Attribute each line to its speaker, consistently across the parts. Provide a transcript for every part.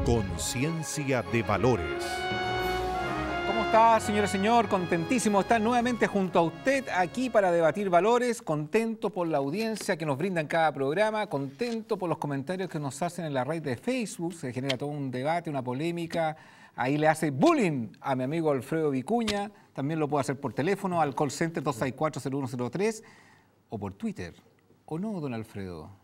Speaker 1: Conciencia de Valores.
Speaker 2: ¿Cómo está, señora y señor? Contentísimo de estar nuevamente junto a usted aquí para debatir valores, contento por la audiencia que nos brinda en cada programa, contento por los comentarios que nos hacen en la red de Facebook, se genera todo un debate, una polémica, ahí le hace bullying a mi amigo Alfredo Vicuña, también lo puede hacer por teléfono al call center 264-0103 o por Twitter, ¿o no, don Alfredo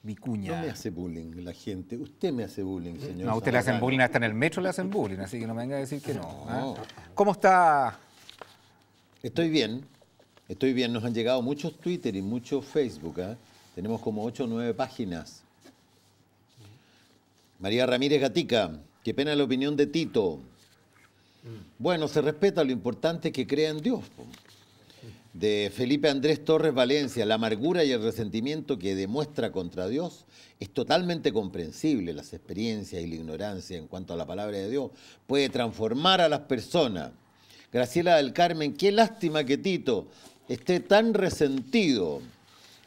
Speaker 2: Vicuña?
Speaker 3: No me hace bullying la gente. Usted me hace bullying, señor.
Speaker 2: No, a usted le hacen bullying, hasta en el metro le hacen bullying, así que no me venga a decir que no. ¿Ah? ¿Cómo está?
Speaker 3: Estoy bien. Estoy bien. Nos han llegado muchos Twitter y muchos Facebook. ¿Eh? Tenemos como 8 o 9 páginas. María Ramírez Gatica. Qué pena la opinión de Tito. Bueno, se respeta, lo importante es que crea en Dios. De Felipe Andrés Torres Valencia, la amargura y el resentimiento que demuestra contra Dios es totalmente comprensible. Las experiencias y la ignorancia en cuanto a la palabra de Dios puede transformar a las personas. Graciela del Carmen, qué lástima que Tito esté tan resentido.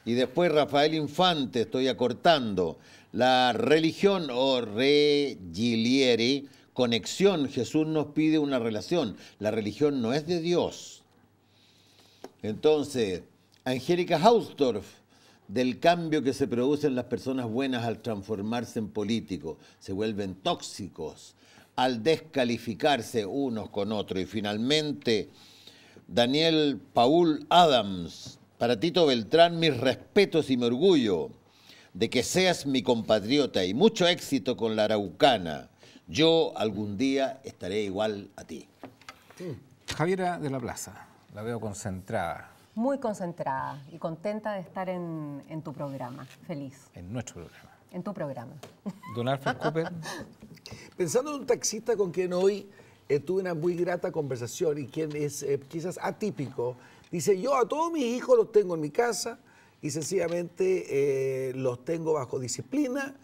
Speaker 3: Y después Rafael Infante, estoy acortando, la religión o regiliere, conexión, Jesús nos pide una relación. La religión no es de Dios. Entonces, Angélica Hausdorff, del cambio que se produce en las personas buenas al transformarse en políticos, se vuelven tóxicos al descalificarse unos con otros. Y finalmente, Daniel Paul Adams, para Tito Beltrán, mis respetos y mi orgullo de que seas mi compatriota y mucho éxito con la Araucana. Yo algún día estaré igual a ti.
Speaker 2: Javiera de la Plaza. La veo concentrada.
Speaker 4: Muy concentrada y contenta de estar en tu programa. Feliz.
Speaker 2: En nuestro programa.
Speaker 4: En tu programa.
Speaker 2: Don Alfred Cooper.
Speaker 5: Pensando en un taxista con quien hoy tuve una muy grata conversación y quien es quizás atípico, dice, yo a todos mis hijos los tengo en mi casa y sencillamente los tengo bajo disciplina,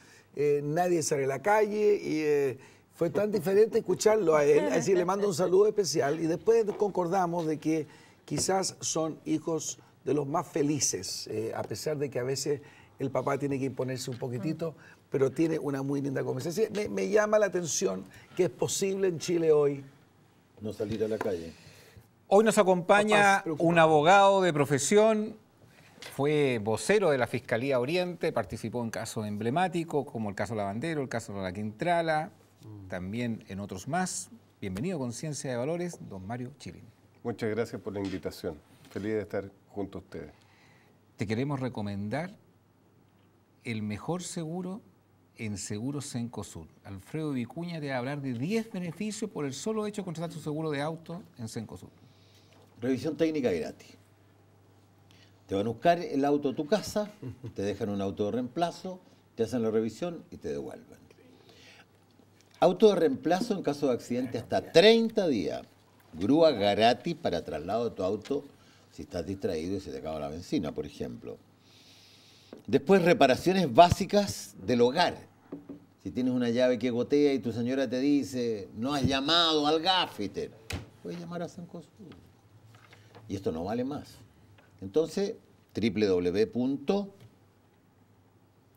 Speaker 5: nadie sale a la calle y... fue tan diferente escucharlo a él, así le mando un saludo especial y después concordamos de que quizás son hijos de los más felices, a pesar de que a veces el papá tiene que imponerse un poquitito, pero tiene una muy linda conversación. Me llama la atención que es posible en Chile hoy
Speaker 3: no salir a la calle.
Speaker 2: Hoy nos acompaña un abogado de profesión, fue vocero de la Fiscalía Oriente, participó en casos emblemáticos como el caso Lavandero, el caso de la Quintrala, también en otros más. Bienvenido a Conciencia de Valores, don Mario Chilin.
Speaker 6: Muchas gracias por la invitación. Feliz de estar junto a ustedes.
Speaker 2: Te queremos recomendar el mejor seguro en Seguros Cencosud. Alfredo Vicuña te va a hablar de 10 beneficios por el solo hecho de contratar tu seguro de auto en Cencosud.
Speaker 3: Revisión técnica gratis. Te van a buscar el auto a tu casa, te dejan un auto de reemplazo, te hacen la revisión y te devuelven. Auto de reemplazo en caso de accidente hasta 30 días. Grúa gratis para traslado de tu auto si estás distraído y se te acaba la benzina, por ejemplo. Después, reparaciones básicas del hogar. Si tienes una llave que gotea y tu señora te dice, no has llamado al gaffiter, puedes llamar a Cencosud. Y esto no vale más. Entonces,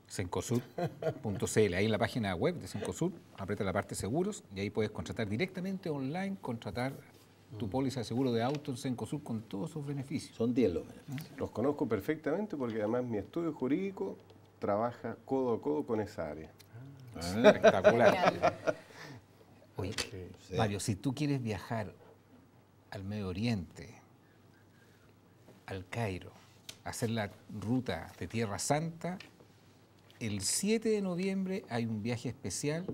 Speaker 2: Cencosud.cl, ahí en la página web de Cencosud, aprieta la parte seguros y ahí puedes contratar directamente online, contratar tu póliza de seguro de auto en Cencosud con todos sus beneficios.
Speaker 3: Son 10 los beneficios.
Speaker 6: Los conozco perfectamente porque además mi estudio jurídico trabaja codo a codo con esa área.
Speaker 2: Espectacular. Oye, Mario, si tú quieres viajar al Medio Oriente, al Cairo, hacer la ruta de Tierra Santa, el 7 de noviembre hay un viaje especial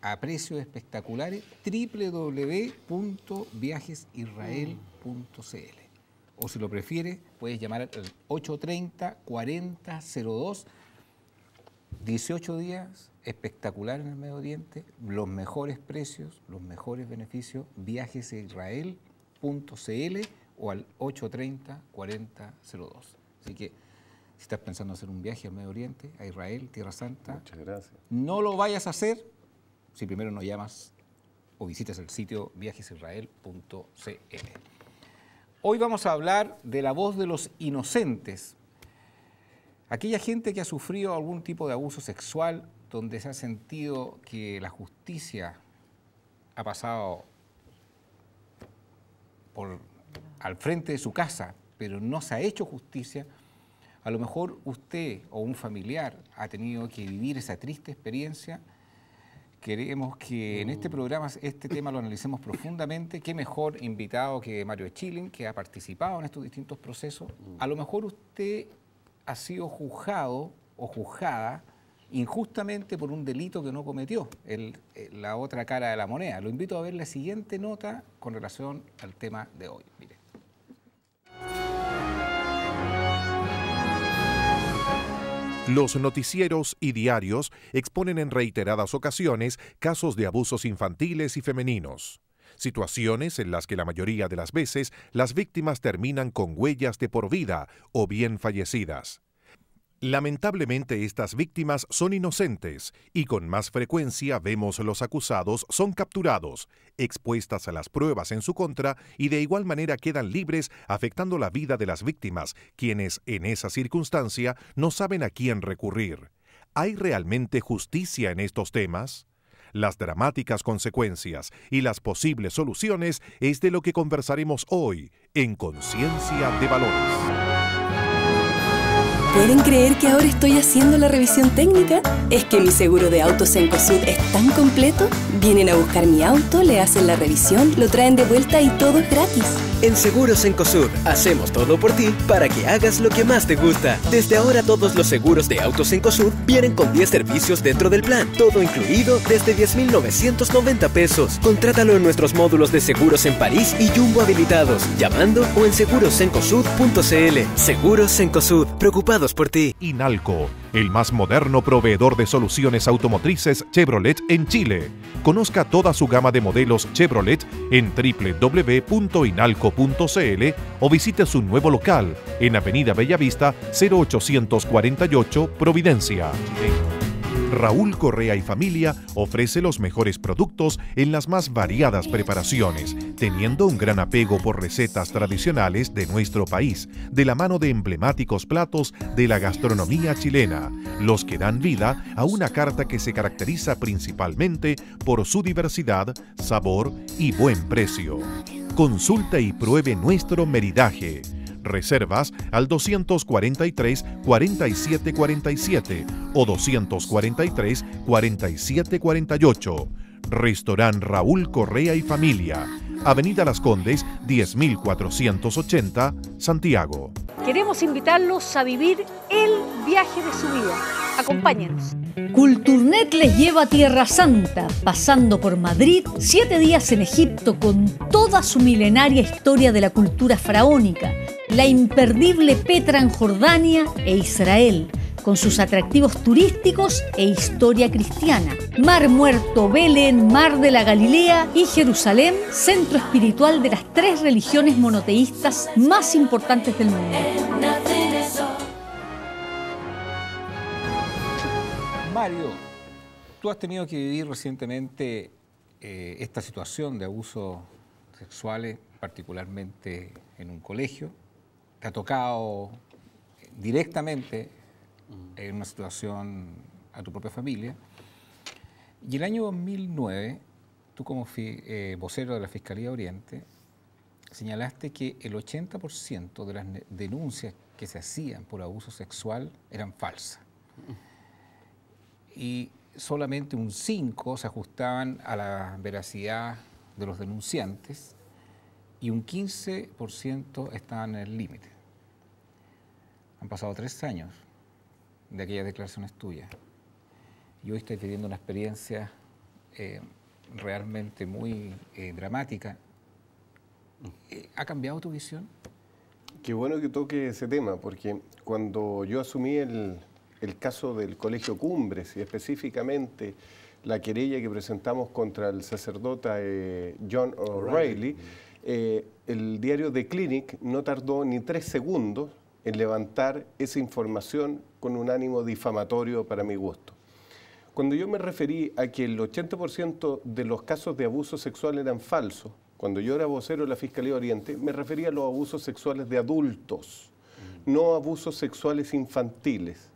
Speaker 2: a precios espectaculares, www.viajesisrael.cl. O si lo prefieres, puedes llamar al 830-4002 18 días espectacular en el Medio Oriente, los mejores precios, los mejores beneficios, viajes a Israel.cl o al 830-4002. Así que si estás pensando hacer un viaje al Medio Oriente, a Israel, Tierra Santa,
Speaker 6: Muchas gracias.
Speaker 2: no lo vayas a hacer si primero nos llamas o visitas el sitio viajesisrael.cl. Hoy vamos a hablar de la voz de los inocentes. Aquella gente que ha sufrido algún tipo de abuso sexual, donde se ha sentido que la justicia ha pasado al frente de su casa, pero no se ha hecho justicia. A lo mejor usted o un familiar ha tenido que vivir esa triste experiencia. Queremos que en este programa este tema lo analicemos profundamente. Qué mejor invitado que Mario Echilin, que ha participado en estos distintos procesos. A lo mejor usted ha sido juzgado o juzgada injustamente por un delito que no cometió, la otra cara de la moneda. Lo invito a ver la siguiente nota con relación al tema de hoy. Mire.
Speaker 1: Los noticieros y diarios exponen en reiteradas ocasiones casos de abusos infantiles y femeninos, situaciones en las que la mayoría de las veces las víctimas terminan con huellas de por vida o bien fallecidas. Lamentablemente estas víctimas son inocentes y con más frecuencia vemos los acusados son capturados, expuestas a las pruebas en su contra y de igual manera quedan libres afectando la vida de las víctimas, quienes en esa circunstancia no saben a quién recurrir. ¿Hay realmente justicia en estos temas? Las dramáticas consecuencias y las posibles soluciones es de lo que conversaremos hoy en Conciencia de Valores.
Speaker 7: ¿Pueden creer que ahora estoy haciendo la revisión técnica? Es que mi seguro de auto Cencosud es tan completo. Vienen a buscar mi auto, le hacen la revisión, lo traen de vuelta y todo es gratis.
Speaker 8: En Seguros Cencosud hacemos todo por ti para que hagas lo que más te gusta. Desde ahora todos los seguros de auto Cencosud vienen con 10 servicios dentro del plan. Todo incluido desde 10,990 pesos. Contrátalo en nuestros módulos de seguros en París y Jumbo habilitados, llamando o en segurosencosud.cl. Seguros Cencosud, preocupados por ti.
Speaker 1: Inalco, el más moderno proveedor de soluciones automotrices Chevrolet en Chile. Conozca toda su gama de modelos Chevrolet en www.inalco.cl o visite su nuevo local en Avenida Bellavista 0848 Providencia. Raúl Correa y Familia ofrece los mejores productos en las más variadas preparaciones, teniendo un gran apego por recetas tradicionales de nuestro país, de la mano de emblemáticos platos de la gastronomía chilena, los que dan vida a una carta que se caracteriza principalmente por su diversidad, sabor y buen precio. Consulta y pruebe nuestro meridaje. Reservas al 243-4747 o 243-4748. Restaurant Raúl Correa y Familia, Avenida Las Condes, 10.480, Santiago.
Speaker 9: Queremos invitarlos a vivir el viaje de su vida. Acompáñenos.
Speaker 10: Culturnet les lleva a Tierra Santa, pasando por Madrid, 7 días en Egipto con toda su milenaria historia de la cultura faraónica, la imperdible Petra en Jordania e Israel, con sus atractivos turísticos e historia cristiana, Mar Muerto, Belén, Mar de la Galilea y Jerusalén, centro espiritual de las 3 religiones monoteístas más importantes del mundo.
Speaker 2: Mario, tú has tenido que vivir recientemente esta situación de abusos sexuales, particularmente en un colegio. Te ha tocado directamente en una situación a tu propia familia. Y el año 2009, tú como vocero de la Fiscalía Oriente, señalaste que el 80% de las denuncias que se hacían por abuso sexual eran falsas. Y solamente un 5% se ajustaban a la veracidad de los denunciantes y un 15% estaban en el límite. Han pasado 3 años de aquellas declaraciones tuyas y hoy estás viviendo una experiencia realmente muy dramática. ¿Ha cambiado tu visión?
Speaker 6: Qué bueno que toque ese tema, porque cuando yo asumí el caso del Colegio Cumbres y específicamente la querella que presentamos contra el sacerdote John O'Reilly, el diario The Clinic no tardó ni 3 segundos en levantar esa información con un ánimo difamatorio para mi gusto. Cuando yo me referí a que el 80% de los casos de abuso sexual eran falsos, cuando yo era vocero de la Fiscalía Oriente, me refería a los abusos sexuales de adultos, no abusos sexuales infantiles.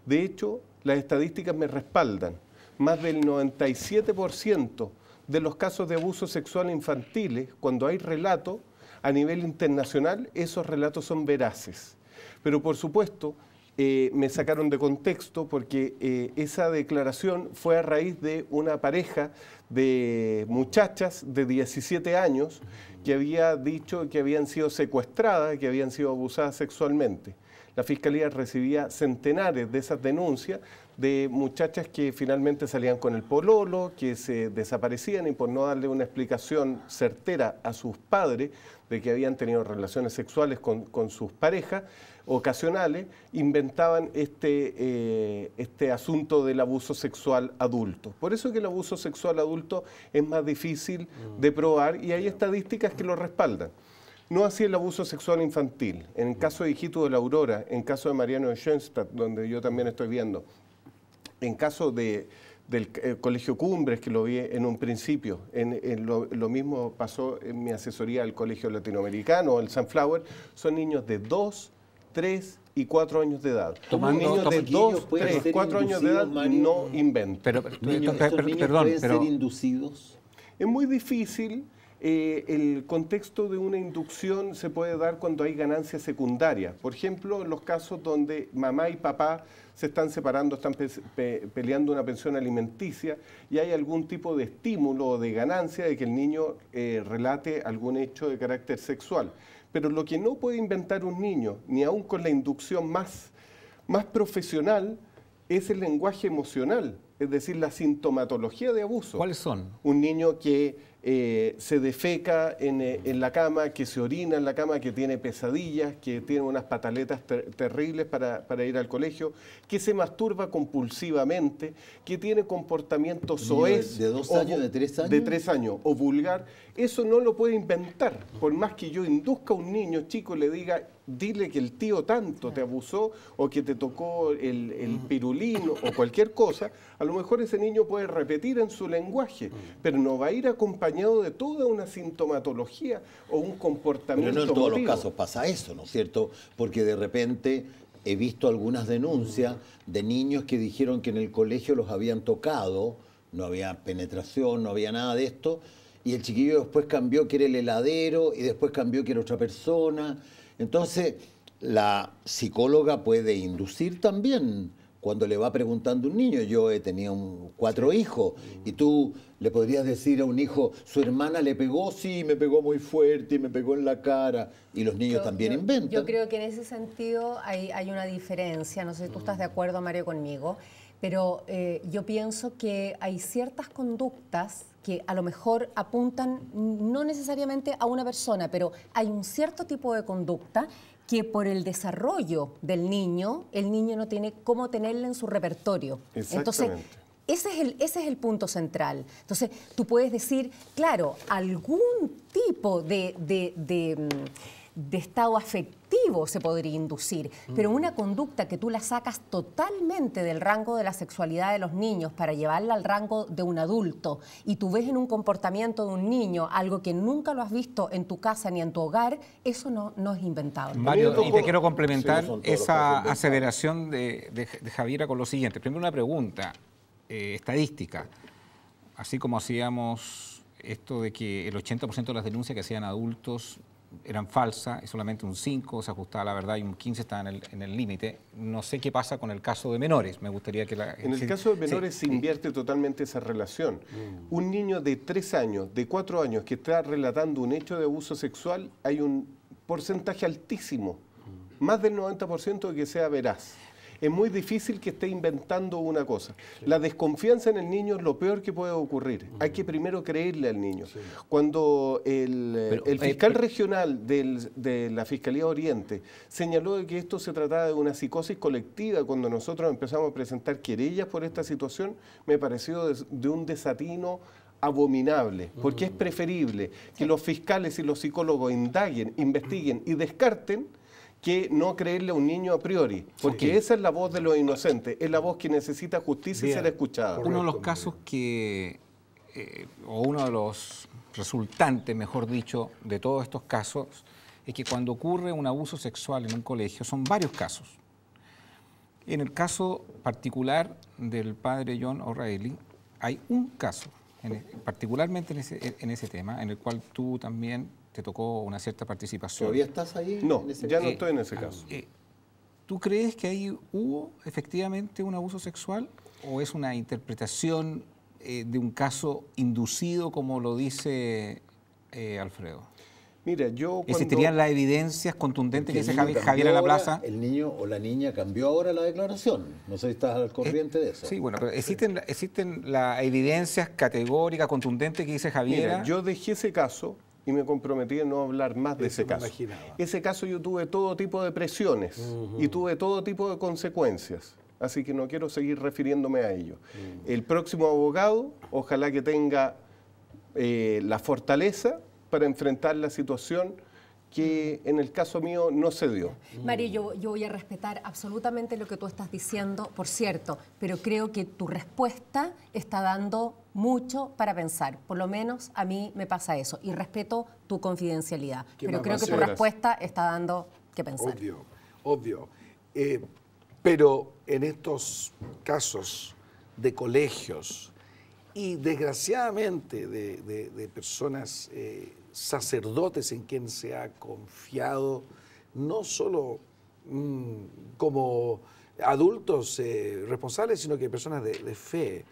Speaker 6: De hecho, las estadísticas me respaldan. Más del 97% de los casos de abuso sexual infantiles, cuando hay relato a nivel internacional, esos relatos son veraces. Pero por supuesto, me sacaron de contexto porque esa declaración fue a raíz de una pareja de muchachas de 17 años que había dicho que habían sido secuestradas, que habían sido abusadas sexualmente. La Fiscalía recibía centenares de esas denuncias de muchachas que finalmente salían con el pololo, que se desaparecían y por no darle una explicación certera a sus padres de que habían tenido relaciones sexuales con sus parejas ocasionales, inventaban este asunto del abuso sexual adulto. Por eso que el abuso sexual adulto es más difícil de probar y hay estadísticas que lo respaldan. No así el abuso sexual infantil. En el caso de Hijito de la Aurora, en caso de Mariano de Schoenstatt, donde yo también estoy viendo, en caso del Colegio Cumbres, que lo vi en un principio, lo mismo pasó en mi asesoría al Colegio Latinoamericano, el Sunflower, son niños de 2, 3 y 4 años de edad. Un niño de 2, 3, 4 años de edad no inventa.
Speaker 3: ¿Esos niños pueden ser inducidos?
Speaker 6: Es muy difícil. El contexto de una inducción se puede dar cuando hay ganancia secundaria. Por ejemplo, en los casos donde mamá y papá se están separando, están peleando una pensión alimenticia y hay algún tipo de estímulo o de ganancia de que el niño relate algún hecho de carácter sexual. Pero lo que no puede inventar un niño, ni aún con la inducción más profesional, es el lenguaje emocional, es decir, la sintomatología de abuso.
Speaker 2: ¿Cuáles son?
Speaker 6: Un niño que se defeca en la cama, que se orina en la cama, que tiene pesadillas, que tiene unas pataletas terribles para ir al colegio, que se masturba compulsivamente, que tiene comportamiento soez.
Speaker 3: ¿De 2 años, de 3 años?
Speaker 6: De 3 años, o vulgar. Eso no lo puede inventar. Por más que yo induzca a un niño chico y le diga, dile que el tío tanto te abusó o que te tocó el pirulín o cualquier cosa, a lo mejor ese niño puede repetir en su lenguaje, pero no va a ir acompañado de toda una sintomatología o un comportamiento.
Speaker 3: Pero no en todos
Speaker 6: motivo.
Speaker 3: los casos pasa eso, ¿no es cierto? Porque de repente he visto algunas denuncias de niños que dijeron que en el colegio los habían tocado, no había penetración, no había nada de esto, y el chiquillo después cambió que era el heladero y después cambió que era otra persona. Entonces, la psicóloga puede inducir también cuando le va preguntando a un niño. Yo he tenido 4 hijos y tú le podrías decir a un hijo, su hermana le pegó, sí, me pegó muy fuerte y me pegó en la cara. Y los niños también inventan.
Speaker 4: Yo creo que en ese sentido hay una diferencia. No sé si tú estás de acuerdo, Mario, conmigo. Pero yo pienso que hay ciertas conductas que a lo mejor apuntan no necesariamente a una persona, pero hay un cierto tipo de conducta que por el desarrollo del niño, el niño no tiene cómo tenerla en su repertorio. Entonces, ese es el punto central. Entonces, tú puedes decir, claro, algún tipo de estado afectivo se podría inducir, pero una conducta que tú la sacas totalmente del rango de la sexualidad de los niños para llevarla al rango de un adulto y tú ves en un comportamiento de un niño algo que nunca lo has visto en tu casa ni en tu hogar, eso no es inventado.
Speaker 2: Mario, y te quiero complementar esa aseveración de Javiera con lo siguiente. Primero una pregunta estadística. Así como hacíamos esto de que el 80% de las denuncias que hacían adultos eran falsas y solamente un 5 se ajustaba a la verdad y un 15 estaba en el límite. No sé qué pasa con el caso de menores. Me gustaría que
Speaker 6: En el caso de menores se invierte totalmente esa relación. Un niño de 3 años, de 4 años que está relatando un hecho de abuso sexual, hay un porcentaje altísimo, más del 90% de que sea veraz. es muy difícil que esté inventando una cosa. La desconfianza en el niño es lo peor que puede ocurrir. Hay que primero creerle al niño. Cuando el fiscal regional de la Fiscalía Oriente señaló de que esto se trataba de una psicosis colectiva, cuando nosotros empezamos a presentar querellas por esta situación, me pareció de un desatino abominable, porque es preferible que los fiscales y los psicólogos indaguen, investiguen y descarten que no creerle a un niño a priori, porque esa es la voz de los inocentes, es la voz que necesita justicia y ser escuchada.
Speaker 2: Uno de los casos o uno de los resultantes, mejor dicho, de todos estos casos, es que cuando ocurre un abuso sexual en un colegio, son varios casos. En el caso particular del padre John O'Reilly, hay un caso, particularmente en ese tema, en el cual tú también te tocó una cierta participación.
Speaker 3: ¿Todavía estás ahí?
Speaker 6: No, ya no estoy en ese caso.
Speaker 2: ¿Tú crees que ahí hubo efectivamente un abuso sexual o es una interpretación de un caso inducido, como lo dice Alfredo?
Speaker 6: Mira, yo
Speaker 2: ¿Existirían las evidencias contundentes que dice Javier a la Plaza?
Speaker 3: El niño o la niña cambió ahora la declaración. No sé si estás al corriente de eso.
Speaker 2: Sí, bueno, pero existen las evidencias categóricas, contundentes que dice Javier.
Speaker 6: Mira, yo dejé ese caso y me comprometí a no hablar más de ese caso. Ese caso yo tuve todo tipo de presiones y tuve todo tipo de consecuencias. Así que no quiero seguir refiriéndome a ello. El próximo abogado, ojalá que tenga la fortaleza para enfrentar la situación que en el caso mío no se dio.
Speaker 4: Mario, yo voy a respetar absolutamente lo que tú estás diciendo, por cierto, pero creo que tu respuesta está dando mucho para pensar. Por lo menos a mí me pasa eso. Y respeto tu confidencialidad. Pero creo que tu respuesta está dando que pensar.
Speaker 5: Obvio. Pero en estos casos de colegios y desgraciadamente de personas, sacerdotes en quien se ha confiado, no solo como adultos responsables, sino que personas de fe,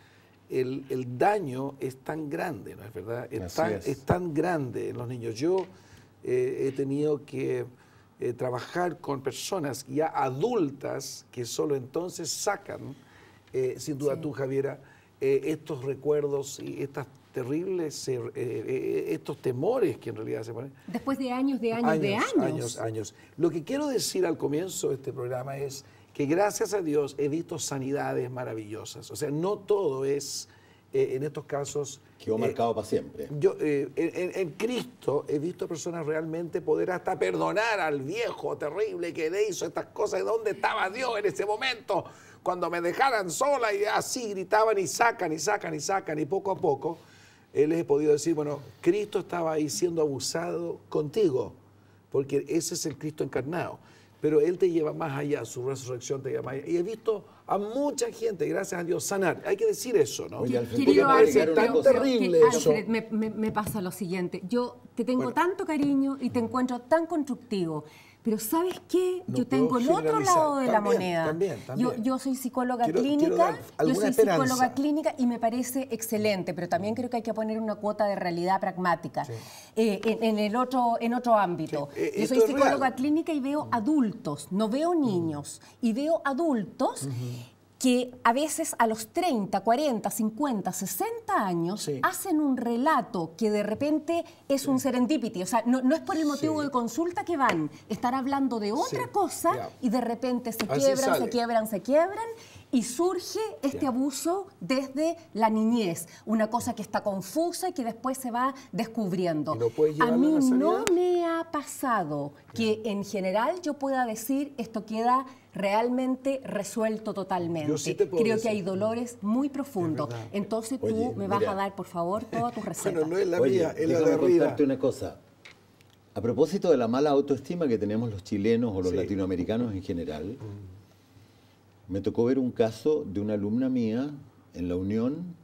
Speaker 5: el daño es tan grande, ¿no es verdad? Es tan grande en los niños. Yo he tenido que trabajar con personas ya adultas que solo entonces sacan, sin duda tú, Javiera, estos recuerdos y estas terribles, estos temores que en realidad se ponen.
Speaker 4: Después de años.
Speaker 5: Lo que quiero decir al comienzo de este programa es que gracias a Dios he visto sanidades maravillosas. O sea, no todo es, en estos casos...
Speaker 3: Quedó marcado para siempre.
Speaker 5: Yo en Cristo he visto personas realmente poder hasta perdonar al viejo terrible que le hizo estas cosas. ¿Dónde estaba Dios en ese momento? Cuando me dejaran sola y así gritaban y sacan y poco a poco les he podido decir, bueno, Cristo estaba ahí siendo abusado contigo, porque ese es el Cristo encarnado. Pero Él te lleva más allá, su resurrección te lleva más allá. Y he visto a mucha gente, gracias a Dios, sanar. Hay que decir eso, ¿no?
Speaker 3: Oye, Alfredo,
Speaker 4: Querido Alfred,
Speaker 5: tan terrible eso.
Speaker 4: Alfred, me pasa lo siguiente. Yo te tengo tanto cariño y te encuentro tan constructivo. Pero ¿sabes qué?
Speaker 5: No
Speaker 4: yo tengo el otro lado de la moneda.
Speaker 5: También.
Speaker 4: Yo soy psicóloga
Speaker 5: Quiero
Speaker 4: clínica.
Speaker 5: dar
Speaker 4: Yo soy
Speaker 5: alguna esperanza.
Speaker 4: psicóloga clínica y me parece excelente, pero también creo que hay que poner una cuota de realidad pragmática en otro ámbito.
Speaker 5: Sí,
Speaker 4: yo soy psicóloga clínica y veo adultos, no veo niños, y veo adultos que a veces a los 30, 40, 50, 60 años hacen un relato que de repente es un serendipity. O sea, no es por el motivo de consulta que van. Estar hablando de otra cosa y de repente se quiebran y surge este abuso desde la niñez. Una cosa que está confusa y que después se va descubriendo. A mí no me ha pasado que en general yo pueda decir esto queda realmente resuelto totalmente. Creo que hay dolores muy profundos. Entonces tú me vas a dar, por favor, todas tus recetas.
Speaker 5: Bueno, no es la mía, es la de arriba.
Speaker 3: Contarte una cosa. A propósito de la mala autoestima que tenemos los chilenos o los latinoamericanos en general, me tocó ver un caso de una alumna mía en la Unión,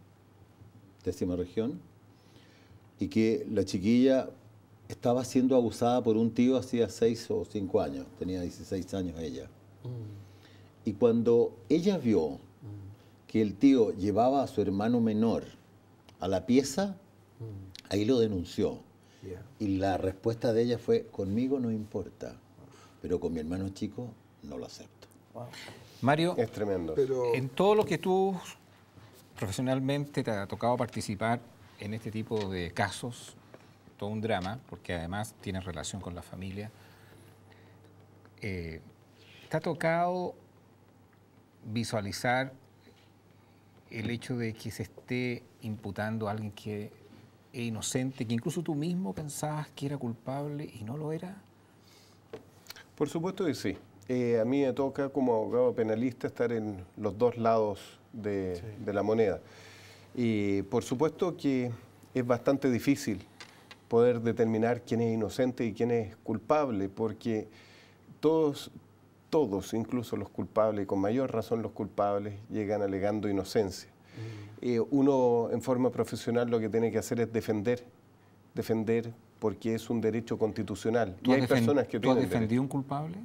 Speaker 3: 10ª región, y que la chiquilla estaba siendo abusada por un tío hacía 6 o 5 años, tenía 16 años ella. Y cuando ella vio que el tío llevaba a su hermano menor a la pieza, ahí lo denunció. Y la respuesta de ella fue, conmigo no importa, pero con mi hermano chico no lo acepto.
Speaker 2: Mario,
Speaker 6: es tremendo.
Speaker 5: Pero
Speaker 2: en todo lo que tú profesionalmente te ha tocado participar en este tipo de casos, todo un drama, porque además tienes relación con la familia, ¿te ha tocado visualizar el hecho de que se esté imputando a alguien que es inocente, que incluso tú mismo pensabas que era culpable y no lo era?
Speaker 6: Por supuesto que sí. A mí me toca como abogado penalista estar en los dos lados de la moneda. Y por supuesto que es bastante difícil poder determinar quién es inocente y quién es culpable, porque todos, incluso los culpables, y con mayor razón los culpables, llegan alegando inocencia. Uno en forma profesional lo que tiene que hacer es defender porque es un derecho constitucional. Y hay personas que tienen
Speaker 2: ¿Tú has defendido un culpable?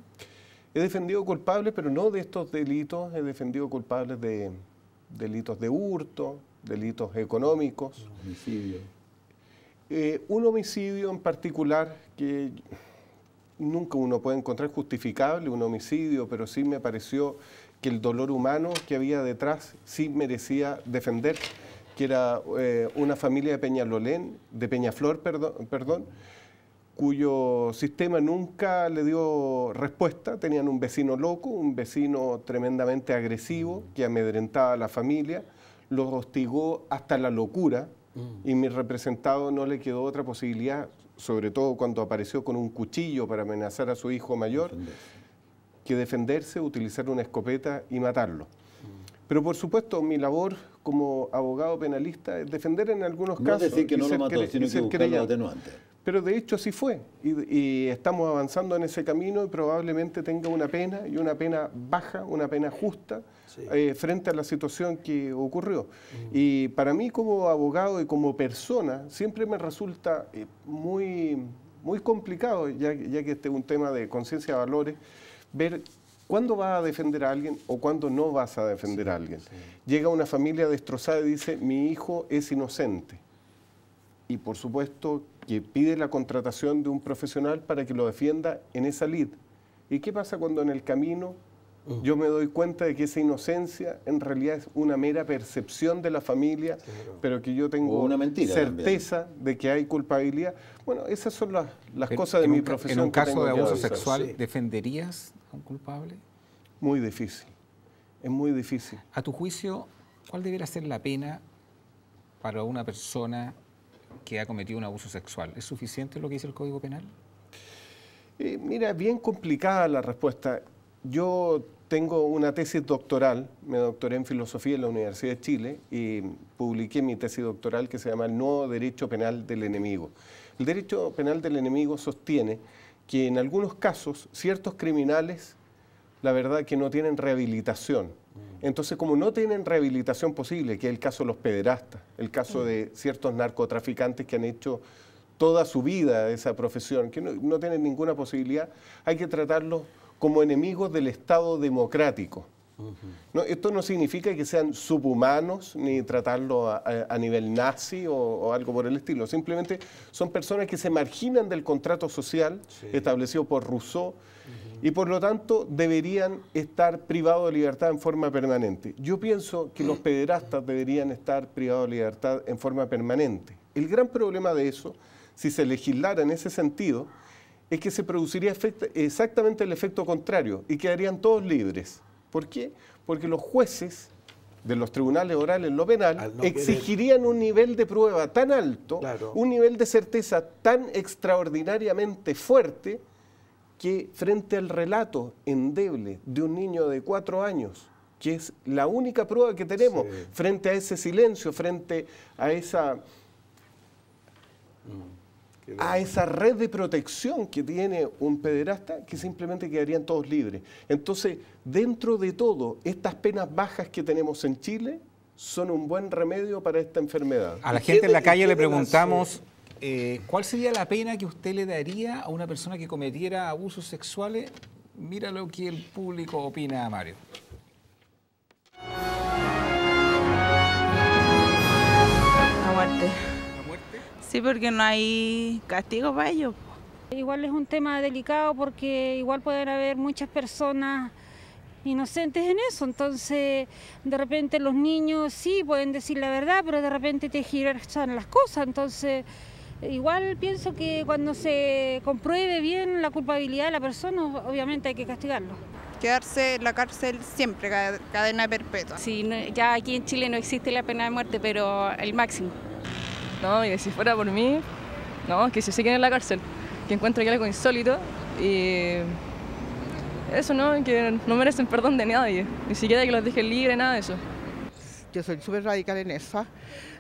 Speaker 6: He defendido culpables, pero no de estos delitos, he defendido culpables de delitos de hurto, delitos económicos.
Speaker 3: Homicidio.
Speaker 6: Un homicidio en particular que nunca uno puede encontrar justificable, un homicidio, pero sí me pareció que el dolor humano que había detrás sí merecía defender, que era una familia de Peñaflor, cuyo sistema nunca le dio respuesta. Tenían un vecino loco, un vecino tremendamente agresivo que amedrentaba a la familia, los hostigó hasta la locura y mi representado no le quedó otra posibilidad, sobre todo cuando apareció con un cuchillo para amenazar a su hijo mayor, que defenderse, utilizar una escopeta y matarlo. Pero por supuesto mi labor como abogado penalista es defender en algunos casos.
Speaker 3: No decir que no lo mató, sino que buscar los atenuantes.
Speaker 6: Pero de hecho así fue, y estamos avanzando en ese camino y probablemente tenga una pena, y una pena baja, una pena justa, frente a la situación que ocurrió. Y para mí como abogado y como persona, siempre me resulta muy complicado, ya que este es un tema de conciencia de valores, ver cuándo vas a defender a alguien o cuándo no vas a defender a alguien. Llega una familia destrozada y dice, mi hijo es inocente. Y por supuesto que pide la contratación de un profesional para que lo defienda en esa lid. ¿Y qué pasa cuando en el camino yo me doy cuenta de que esa inocencia en realidad es una mera percepción de la familia, pero que yo tengo
Speaker 3: una mentira
Speaker 6: certeza
Speaker 3: también
Speaker 6: de que hay culpabilidad? Bueno, esas son las cosas de mi profesión.
Speaker 2: ¿En un caso de abuso
Speaker 6: avanzar.
Speaker 2: sexual defenderías a un culpable?
Speaker 6: Muy difícil, es muy difícil.
Speaker 2: A tu juicio, ¿cuál debería ser la pena para una persona que ha cometido un abuso sexual? ¿Es suficiente lo que dice el Código Penal?
Speaker 6: Mira, bien complicada la respuesta. Yo tengo una tesis doctoral, me doctoré en filosofía en la Universidad de Chile y publiqué mi tesis doctoral que se llama El nuevo derecho penal del enemigo. El derecho penal del enemigo sostiene que en algunos casos ciertos criminales, la verdad que no tienen rehabilitación. Entonces, como no tienen rehabilitación posible, que es el caso de los pederastas, el caso de ciertos narcotraficantes que han hecho toda su vida esa profesión, que no tienen ninguna posibilidad, hay que tratarlos como enemigos del Estado democrático. No, esto no significa que sean subhumanos, ni tratarlos a nivel nazi o algo por el estilo. Simplemente son personas que se marginan del contrato social establecido por Rousseau, y por lo tanto deberían estar privados de libertad en forma permanente. Yo pienso que los pederastas deberían estar privados de libertad en forma permanente. El gran problema de eso, si se legislara en ese sentido, es que se produciría exactamente el efecto contrario y quedarían todos libres. ¿Por qué? Porque los jueces de los tribunales orales en lo penal exigirían un nivel de prueba tan alto, un nivel de certeza tan extraordinariamente fuerte, que frente al relato endeble de un niño de 4 años, que es la única prueba que tenemos, frente a ese silencio, frente a esa red de protección que tiene un pederasta, que simplemente quedarían todos libres. Entonces, dentro de todo, estas penas bajas que tenemos en Chile son un buen remedio para esta enfermedad.
Speaker 2: A la gente en la calle le preguntamos, ¿cuál sería la pena que usted le daría a una persona que cometiera abusos sexuales? Mira lo que el público opina, Mario.
Speaker 11: La muerte. ¿La muerte? Sí, porque no hay castigo para ellos.
Speaker 9: Igual es un tema delicado porque igual pueden haber muchas personas
Speaker 12: inocentes en eso. Entonces, de repente los niños sí pueden decir la verdad, pero de repente te giran las cosas. Entonces, igual pienso que cuando se compruebe bien la culpabilidad de la persona, obviamente hay que castigarlo.
Speaker 13: Quedarse en la cárcel siempre, cadena perpetua.
Speaker 14: Sí, ya aquí en Chile no existe la pena de muerte, pero el máximo.
Speaker 15: No, y si fuera por mí, no, que se queden en la cárcel, que encuentro que algo insólito y eso, ¿no? Que no merecen perdón de nadie, ni siquiera que los dejen libres, nada de eso.
Speaker 16: Yo soy súper radical en eso.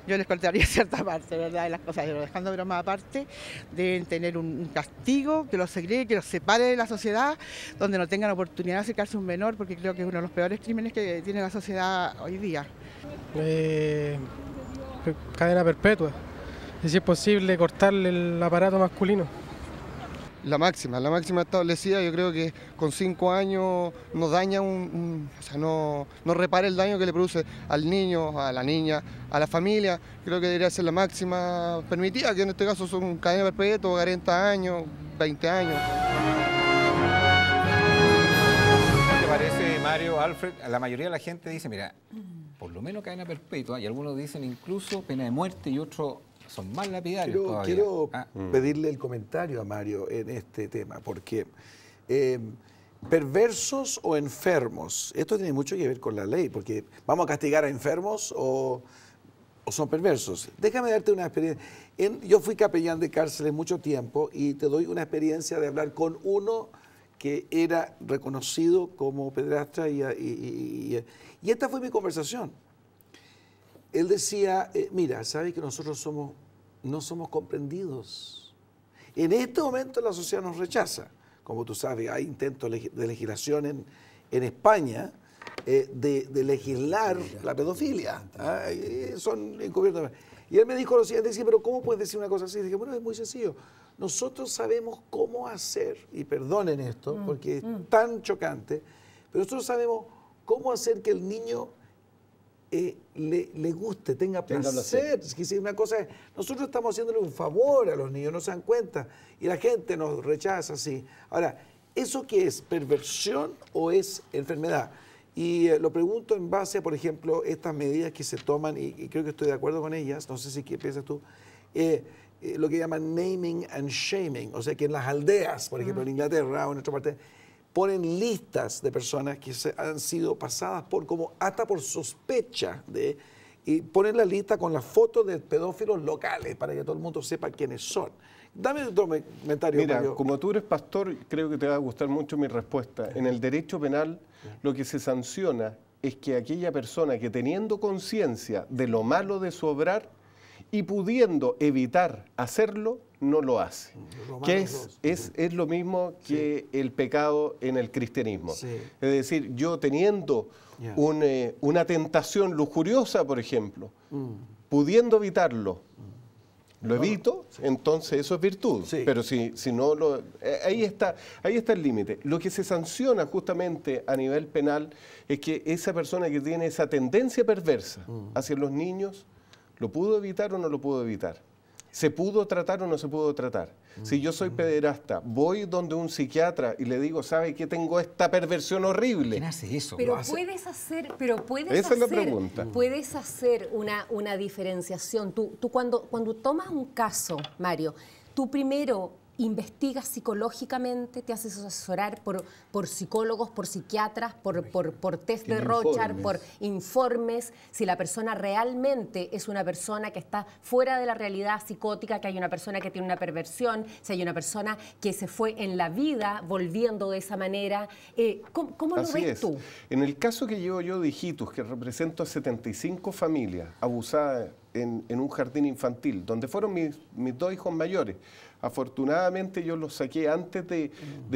Speaker 16: Yo les cortaría cierta parte, ¿verdad? De las cosas, pero dejando bromas aparte, deben tener un castigo que los segregue, que los separe de la sociedad, donde no tengan oportunidad de acercarse a un menor, porque creo que es uno de los peores crímenes que tiene la sociedad hoy día.
Speaker 17: Cadena perpetua, y si es posible cortarle el aparato masculino.
Speaker 18: La máxima establecida, yo creo que con 5 años no daña o sea, no repara el daño que le produce al niño, a la niña, a la familia. Creo que debería ser la máxima permitida, que en este caso son cadena perpetua, 40 años, 20 años.
Speaker 2: ¿Qué te parece, Mario, Alfred? La mayoría de la gente dice, mira, por lo menos cadena perpetua, y algunos dicen incluso pena de muerte y otros son más lapidarios todavía.
Speaker 5: Quiero pedirle el comentario a Mario en este tema, porque perversos o enfermos, esto tiene mucho que ver con la ley, porque ¿vamos a castigar a enfermos o son perversos? Déjame darte una experiencia. Yo fui capellán de cárceles mucho tiempo y te doy una experiencia de hablar con uno que era reconocido como pedrastra y esta fue mi conversación. Él decía, mira, ¿sabes que nosotros no somos comprendidos? En este momento la sociedad nos rechaza. Como tú sabes, hay intentos de legislación en España de legislar la pedofilia. Son encubiertos. Y él me dijo lo siguiente, dice, pero ¿cómo puedes decir una cosa así? Y dije, bueno, es muy sencillo. Nosotros sabemos cómo hacer, y perdonen esto, porque es tan chocante, pero nosotros sabemos cómo hacer que el niño le guste, tenga placer. Es que una cosa es, nosotros estamos haciéndole un favor a los niños, no se dan cuenta, y la gente nos rechaza así. Ahora, ¿eso qué es? ¿Perversión o es enfermedad? Y lo pregunto en base a, por ejemplo, estas medidas que se toman, y creo que estoy de acuerdo con ellas, no sé si qué piensas tú, lo que llaman naming and shaming, o sea que en las aldeas, por ejemplo en Inglaterra o en otra parte, ponen listas de personas que han sido pasadas hasta por sospecha y ponen la lista con las fotos de pedófilos locales para que todo el mundo sepa quiénes son. Dame otro comentario.
Speaker 6: Mira,
Speaker 5: Mario.
Speaker 6: como tú eres pastor, creo que te va a gustar mucho mi respuesta. En el derecho penal, lo que se sanciona es que aquella persona que teniendo conciencia de lo malo de su obrar y pudiendo evitar hacerlo, no lo hace. Que es lo mismo que el pecado en el cristianismo. Sí. Es decir, yo teniendo una tentación lujuriosa, por ejemplo, pudiendo evitarlo, lo evito, entonces eso es virtud. Sí. Pero si no lo... ahí está el límite. Lo que se sanciona justamente a nivel penal es que esa persona que tiene esa tendencia perversa hacia los niños, ¿lo pudo evitar o no lo pudo evitar? ¿Se pudo tratar o no se pudo tratar? Si yo soy pederasta, voy donde un psiquiatra y le digo, ¿sabe qué? Tengo esta perversión horrible.
Speaker 2: ¿Quién hace eso?
Speaker 4: Esa es la pregunta. Puedes hacer una diferenciación. Tú cuando tomas un caso, Mario, tú primero investigas psicológicamente, te haces asesorar por psicólogos, por psiquiatras, por test de Rorschach, por informes, si la persona realmente es una persona que está fuera de la realidad psicótica, que hay una persona que tiene una perversión, si hay una persona que se fue en la vida volviendo de esa manera. ¿Cómo lo ves tú?
Speaker 6: En el caso que llevo yo de Hijitus, que represento a 75 familias abusadas en un jardín infantil, donde fueron mis 2 hijos mayores. Afortunadamente yo los saqué antes de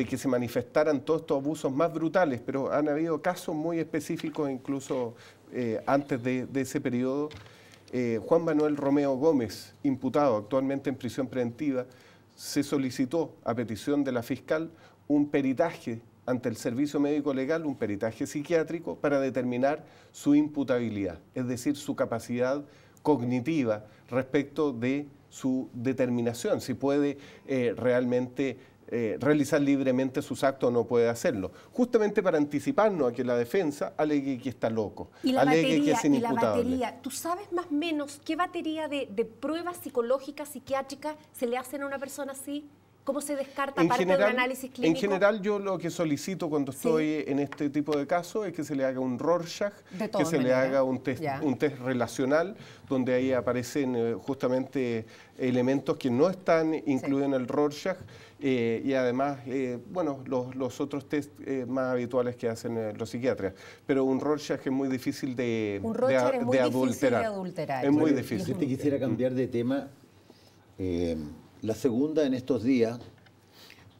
Speaker 6: que se manifestaran todos estos abusos más brutales, pero han habido casos muy específicos incluso antes de ese periodo. Juan Manuel Romeo Gómez, imputado actualmente en prisión preventiva, se solicitó a petición de la fiscal un peritaje ante el Servicio Médico Legal, un peritaje psiquiátrico para determinar su imputabilidad, es decir, su capacidad cognitiva respecto de su determinación, si puede realmente realizar libremente sus actos, no puede hacerlo. Justamente para anticiparnos a que la defensa alegue que está loco, alegue que es inimputable.
Speaker 19: ¿Tú sabes más o menos qué batería de pruebas psicológicas, psiquiátricas se le hacen a una persona así? ¿Cómo se descarta aparte de un análisis clínico?
Speaker 6: En general, yo lo que solicito cuando estoy en este tipo de casos es que se le haga un Rorschach, que se le haga un test relacional, donde ahí aparecen justamente elementos que no están incluidos en el Rorschach, y además, bueno, los otros test más habituales que hacen los psiquiatras. Pero un Rorschach es muy difícil de adulterar. Es muy difícil.
Speaker 3: Si te quisiera cambiar de tema, la segunda en estos días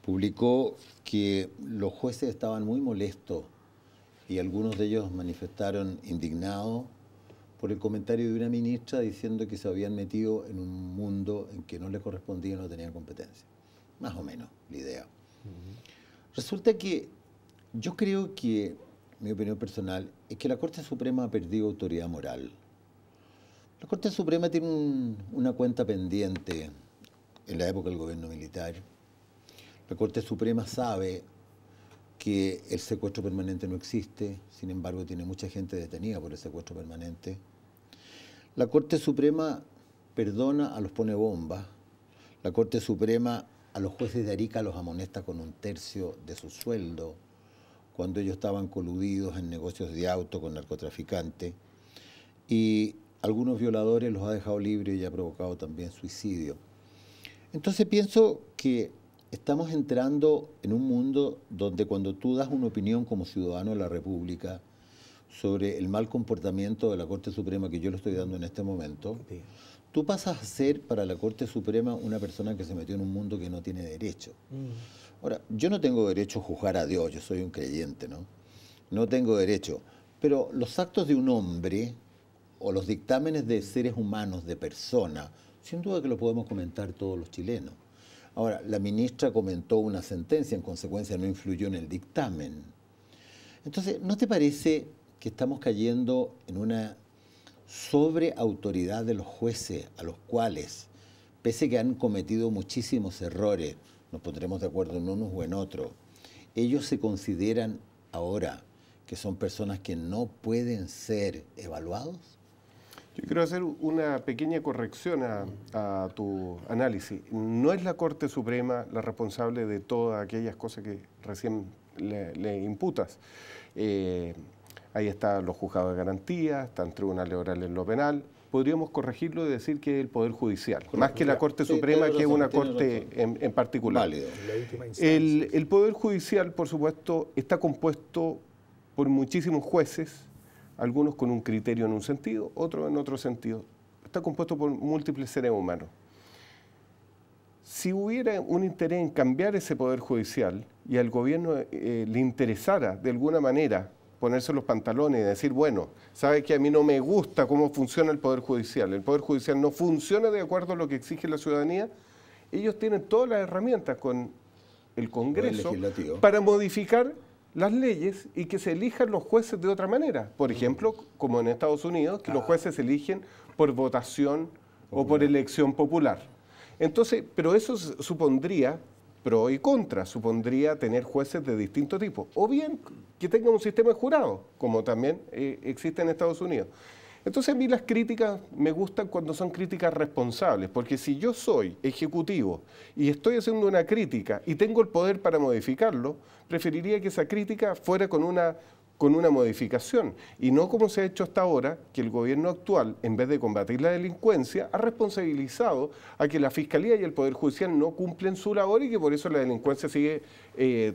Speaker 3: publicó que los jueces estaban muy molestos y algunos de ellos manifestaron indignados por el comentario de una ministra diciendo que se habían metido en un mundo en que no les correspondía y no tenían competencia. Más o menos la idea. Resulta que yo creo que, mi opinión personal, es que la Corte Suprema ha perdido autoridad moral. La Corte Suprema tiene una cuenta pendiente en la época del gobierno militar. La Corte Suprema sabe que el secuestro permanente no existe, sin embargo tiene mucha gente detenida por el secuestro permanente. La Corte Suprema perdona a los pone bombas. La Corte Suprema a los jueces de Arica los amonesta con 1/3 de su sueldo cuando ellos estaban coludidos en negocios de auto con narcotraficantes. Y algunos violadores los ha dejado libres y ha provocado también suicidio. Entonces pienso que estamos entrando en un mundo donde cuando tú das una opinión como ciudadano de la República sobre el mal comportamiento de la Corte Suprema, que yo lo estoy dando en este momento, tú pasas a ser para la Corte Suprema una persona que se metió en un mundo que no tiene derecho. Ahora, yo no tengo derecho a juzgar a Dios, yo soy un creyente, ¿no? No tengo derecho, pero los actos de un hombre o los dictámenes de seres humanos, de personas, sin duda que lo podemos comentar todos los chilenos. Ahora, la ministra comentó una sentencia, en consecuencia no influyó en el dictamen. Entonces, ¿no te parece que estamos cayendo en una sobreautoridad de los jueces, a los cuales, pese que han cometido muchísimos errores, nos pondremos de acuerdo en unos o en otros, ellos se consideran ahora que son personas que no pueden ser evaluados?
Speaker 6: Yo quiero hacer una pequeña corrección a tu análisis. No es la Corte Suprema la responsable de todas aquellas cosas que recién le imputas. Ahí están los juzgados de garantía, están tribunales orales en lo penal. Podríamos corregirlo y decir que es el Poder Judicial, correcto, más que la Corte Suprema, que es una corte en particular. El Poder Judicial, por supuesto, está compuesto por muchísimos jueces, algunos con un criterio en un sentido, otros en otro sentido. Está compuesto por múltiples seres humanos. Si hubiera un interés en cambiar ese Poder Judicial y al gobierno le interesara de alguna manera ponerse los pantalones y decir, bueno, sabe que a mí no me gusta cómo funciona el Poder Judicial no funciona de acuerdo a lo que exige la ciudadanía, ellos tienen todas las herramientas con el Congreso para modificar las leyes y que se elijan los jueces de otra manera. Por ejemplo, como en Estados Unidos, que los jueces se eligen por votación o por elección popular. Entonces, pero eso supondría pro y contra, supondría tener jueces de distinto tipo, o bien que tengan un sistema de jurado, como también existe en Estados Unidos. Entonces a mí las críticas me gustan cuando son críticas responsables, porque si yo soy ejecutivo y estoy haciendo una crítica y tengo el poder para modificarlo, preferiría que esa crítica fuera con una modificación, y no como se ha hecho hasta ahora, que el gobierno actual, en vez de combatir la delincuencia, ha responsabilizado a que la Fiscalía y el Poder Judicial no cumplen su labor y que por eso la delincuencia sigue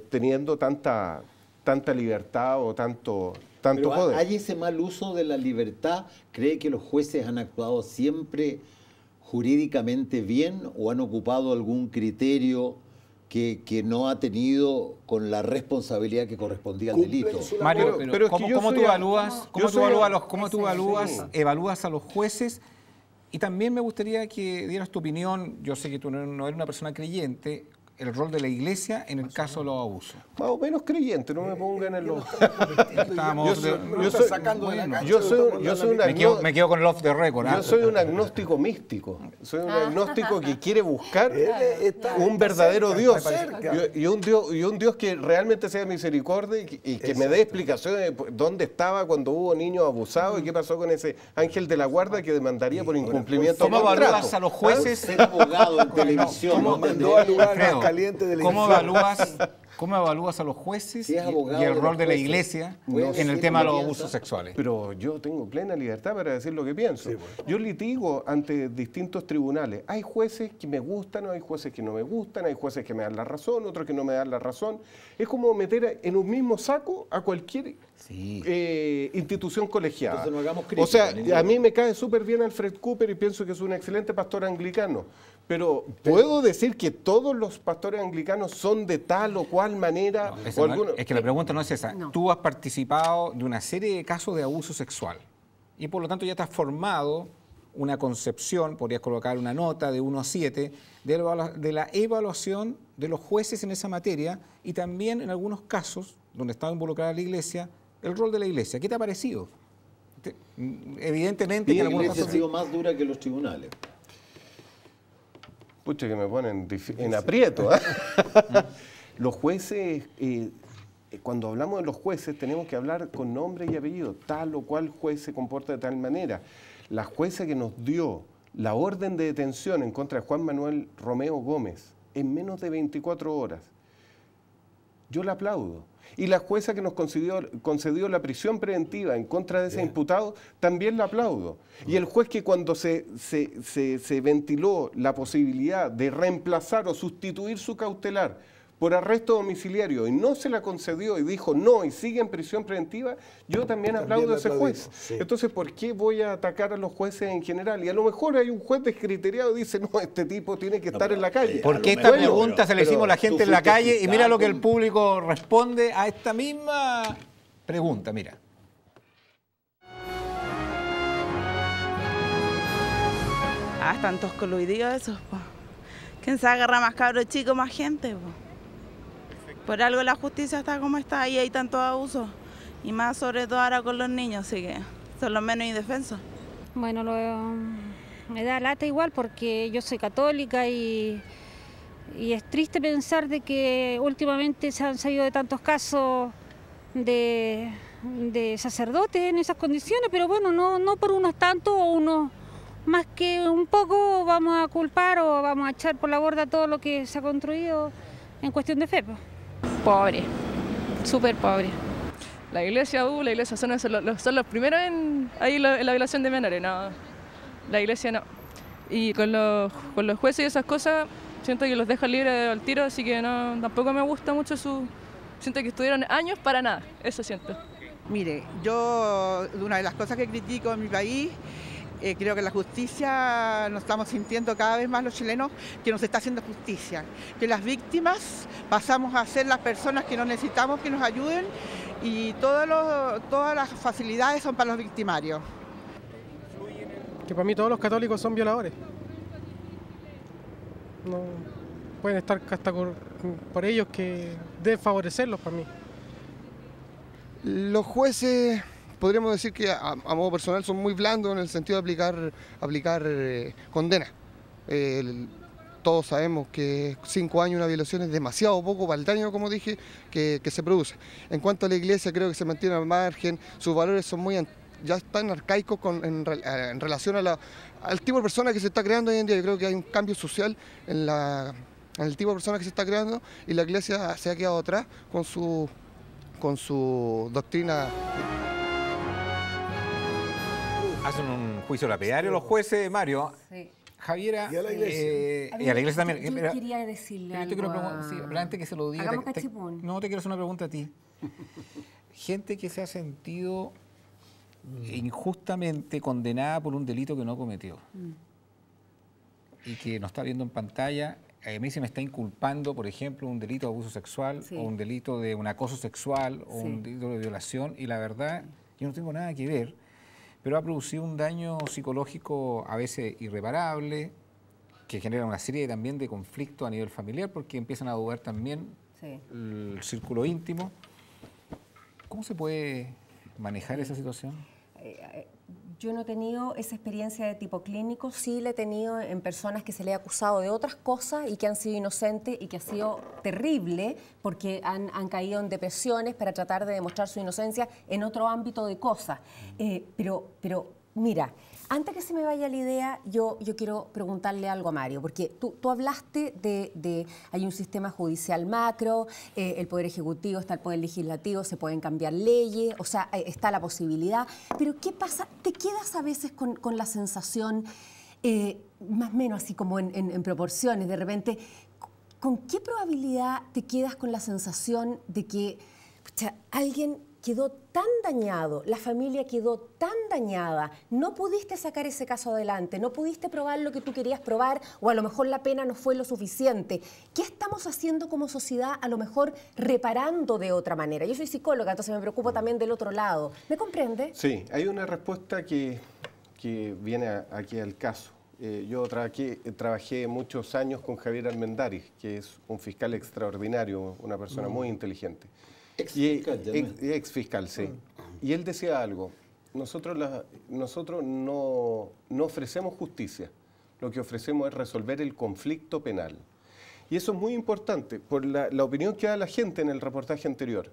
Speaker 6: teniendo tanta libertad o tanto poder.
Speaker 3: ¿Hay ese mal uso de la libertad? ¿Cree que los jueces han actuado siempre jurídicamente bien o han ocupado algún criterio que no ha tenido con la responsabilidad que correspondía al delito?
Speaker 2: Mario, pero ¿cómo tú evalúas a los jueces? Y también me gustaría que dieras tu opinión, yo sé que tú no eres una persona creyente, el rol de la Iglesia en el caso de los abusos?
Speaker 6: Más o menos creyente, no me pongan en los...
Speaker 2: Me quedo con el off the record.
Speaker 6: Yo soy un agnóstico místico. Soy un agnóstico que quiere buscar un verdadero Dios. Y un Dios que realmente sea misericordia y que me dé explicaciones de dónde estaba cuando hubo niños abusados y qué pasó con ese ángel de la guarda que demandaría por incumplimiento de contrato.
Speaker 2: ¿Cómo evalúas a los jueces?
Speaker 3: Ser abogado en televisión.
Speaker 2: ¿Cómo evalúas a los jueces y el rol de la Iglesia en el tema de los abusos sexuales?
Speaker 6: Pero yo tengo plena libertad para decir lo que pienso. Yo litigo ante distintos tribunales. Hay jueces que me gustan, hay jueces que no me gustan, hay jueces que me dan la razón, otros que no me dan la razón. Es como meter en un mismo saco a cualquier institución colegiada.
Speaker 3: Entonces no hagamos crítica,
Speaker 6: o sea, a mí me cae súper bien Alfred Cooper y pienso que es un excelente pastor anglicano. Pero ¿puedo decir que todos los pastores anglicanos son de tal o cual manera?
Speaker 2: Es que la pregunta no es esa. No. Tú has participado de una serie de casos de abuso sexual y por lo tanto ya te has formado una concepción, podrías colocar una nota de 1 a 7, de la evaluación de los jueces en esa materia y también en algunos casos donde estaba involucrada la Iglesia, el rol de la Iglesia. ¿Qué te ha parecido? Evidentemente...
Speaker 3: La Iglesia ha sido más dura que los tribunales.
Speaker 6: Pucha, que me ponen en aprieto. Los jueces, cuando hablamos de los jueces, tenemos que hablar con nombre y apellido. Tal o cual juez se comporta de tal manera. La jueza que nos dio la orden de detención en contra de Juan Manuel Romeo Gómez en menos de 24 horas, yo la aplaudo. Y la jueza que nos concedió la prisión preventiva en contra de ese imputado, también la aplaudo. Y el juez que cuando se ventiló la posibilidad de reemplazar o sustituir su cautelar por arresto domiciliario y no se la concedió y dijo no y sigue en prisión preventiva, yo también aplaudo a ese juez. Entonces, ¿por qué voy a atacar a los jueces en general? Y a lo mejor hay un juez descriteriado y dice, no, este tipo tiene que estar en la calle.
Speaker 2: Porque esta pregunta se la hicimos a la gente en la calle y mira lo que el público responde a esta misma pregunta, mira.
Speaker 11: Están todos coludidos esos, po. ¿Quién se agarra más cabros chicos, más gente, po? Por algo la justicia está como está y hay tantos abusos. Y más sobre todo ahora con los niños, así que son los menos indefensos.
Speaker 12: Bueno, me da lata igual porque yo soy católica y es triste pensar de que últimamente se han salido de tantos casos de sacerdotes en esas condiciones, pero bueno, no por unos tantos o unos más que un poco vamos a culpar o vamos a echar por la borda todo lo que se ha construido en cuestión de fe.
Speaker 14: Pobre, súper pobre.
Speaker 15: La iglesia son los primeros en la violación de menores, no, la iglesia no. Y con los jueces y esas cosas, siento que los dejan libres al tiro, así que no, tampoco me gusta mucho siento que estuvieron años para nada, eso siento.
Speaker 16: Mire, yo, una de las cosas que critico en mi país, creo que la justicia nos estamos sintiendo cada vez más los chilenos que nos está haciendo justicia, que las víctimas pasamos a ser las personas que no necesitamos que nos ayuden y todas las facilidades son para los victimarios.
Speaker 17: Que para mí todos los católicos son violadores. No pueden estar hasta por ellos que deben favorecerlos para mí.
Speaker 18: Los jueces, podríamos decir que a modo personal son muy blandos en el sentido de aplicar condena. Todos sabemos que 5 años una violación es demasiado poco para el daño, como dije, que se produce. En cuanto a la iglesia, creo que se mantiene al margen, sus valores son ya están arcaicos en relación al tipo de persona que se está creando hoy en día. Yo creo que hay un cambio social en el tipo de persona que se está creando y la iglesia se ha quedado atrás con su doctrina.
Speaker 2: Hacen un juicio lapidario los jueces, Mario.
Speaker 4: Sí.
Speaker 2: Javiera,
Speaker 5: y a la iglesia,
Speaker 2: y a la iglesia también.
Speaker 4: Yo quería decirle algo
Speaker 2: pero antes que se lo diga,
Speaker 4: hagamos cachipún.
Speaker 2: No, te quiero hacer una pregunta a ti. Gente que se ha sentido injustamente condenada por un delito que no cometió y que nos está viendo en pantalla, a mí se me está inculpando, por ejemplo, un delito de abuso sexual o un delito de un acoso sexual o un delito de violación, y la verdad, yo no tengo nada que ver, pero ha producido un daño psicológico a veces irreparable, que genera una serie también de conflictos a nivel familiar, porque empiezan a dudar también el círculo íntimo. ¿Cómo se puede manejar esa situación?
Speaker 4: Yo no he tenido esa experiencia de tipo clínico, sí la he tenido en personas que se le ha acusado de otras cosas y que han sido inocentes y que ha sido terrible porque han caído en depresiones para tratar de demostrar su inocencia en otro ámbito de cosas. Pero mira, antes que se me vaya la idea, yo quiero preguntarle algo a Mario, porque tú hablaste hay un sistema judicial macro, el Poder Ejecutivo, está el Poder Legislativo, se pueden cambiar leyes, o sea, está la posibilidad, pero ¿qué pasa? ¿Te quedas a veces con la sensación, más o menos así como en proporciones, de repente, ¿con qué probabilidad te quedas con la sensación de que alguien quedó tan dañado, la familia quedó tan dañada, no pudiste sacar ese caso adelante, no pudiste probar lo que tú querías probar o a lo mejor la pena no fue lo suficiente? ¿Qué estamos haciendo como sociedad a lo mejor reparando de otra manera? Yo soy psicóloga, entonces me preocupo también del otro lado. ¿Me comprende?
Speaker 6: Sí, hay una respuesta que viene aquí al caso. Yo trabajé muchos años con Javier Almendaris, que es un fiscal extraordinario, una persona muy inteligente. Ex fiscal, sí. Y él decía algo, nosotros no ofrecemos justicia, lo que ofrecemos es resolver el conflicto penal. Y eso es muy importante, por la opinión que da la gente en el reportaje anterior.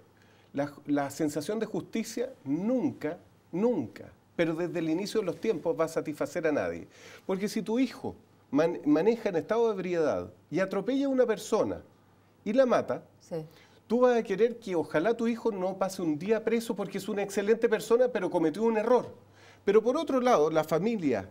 Speaker 6: La sensación de justicia nunca, pero desde el inicio de los tiempos va a satisfacer a nadie. Porque si tu hijo maneja en estado de ebriedad y atropella a una persona y la mata, tú vas a querer que ojalá tu hijo no pase un día preso porque es una excelente persona, pero cometió un error. Pero por otro lado, la familia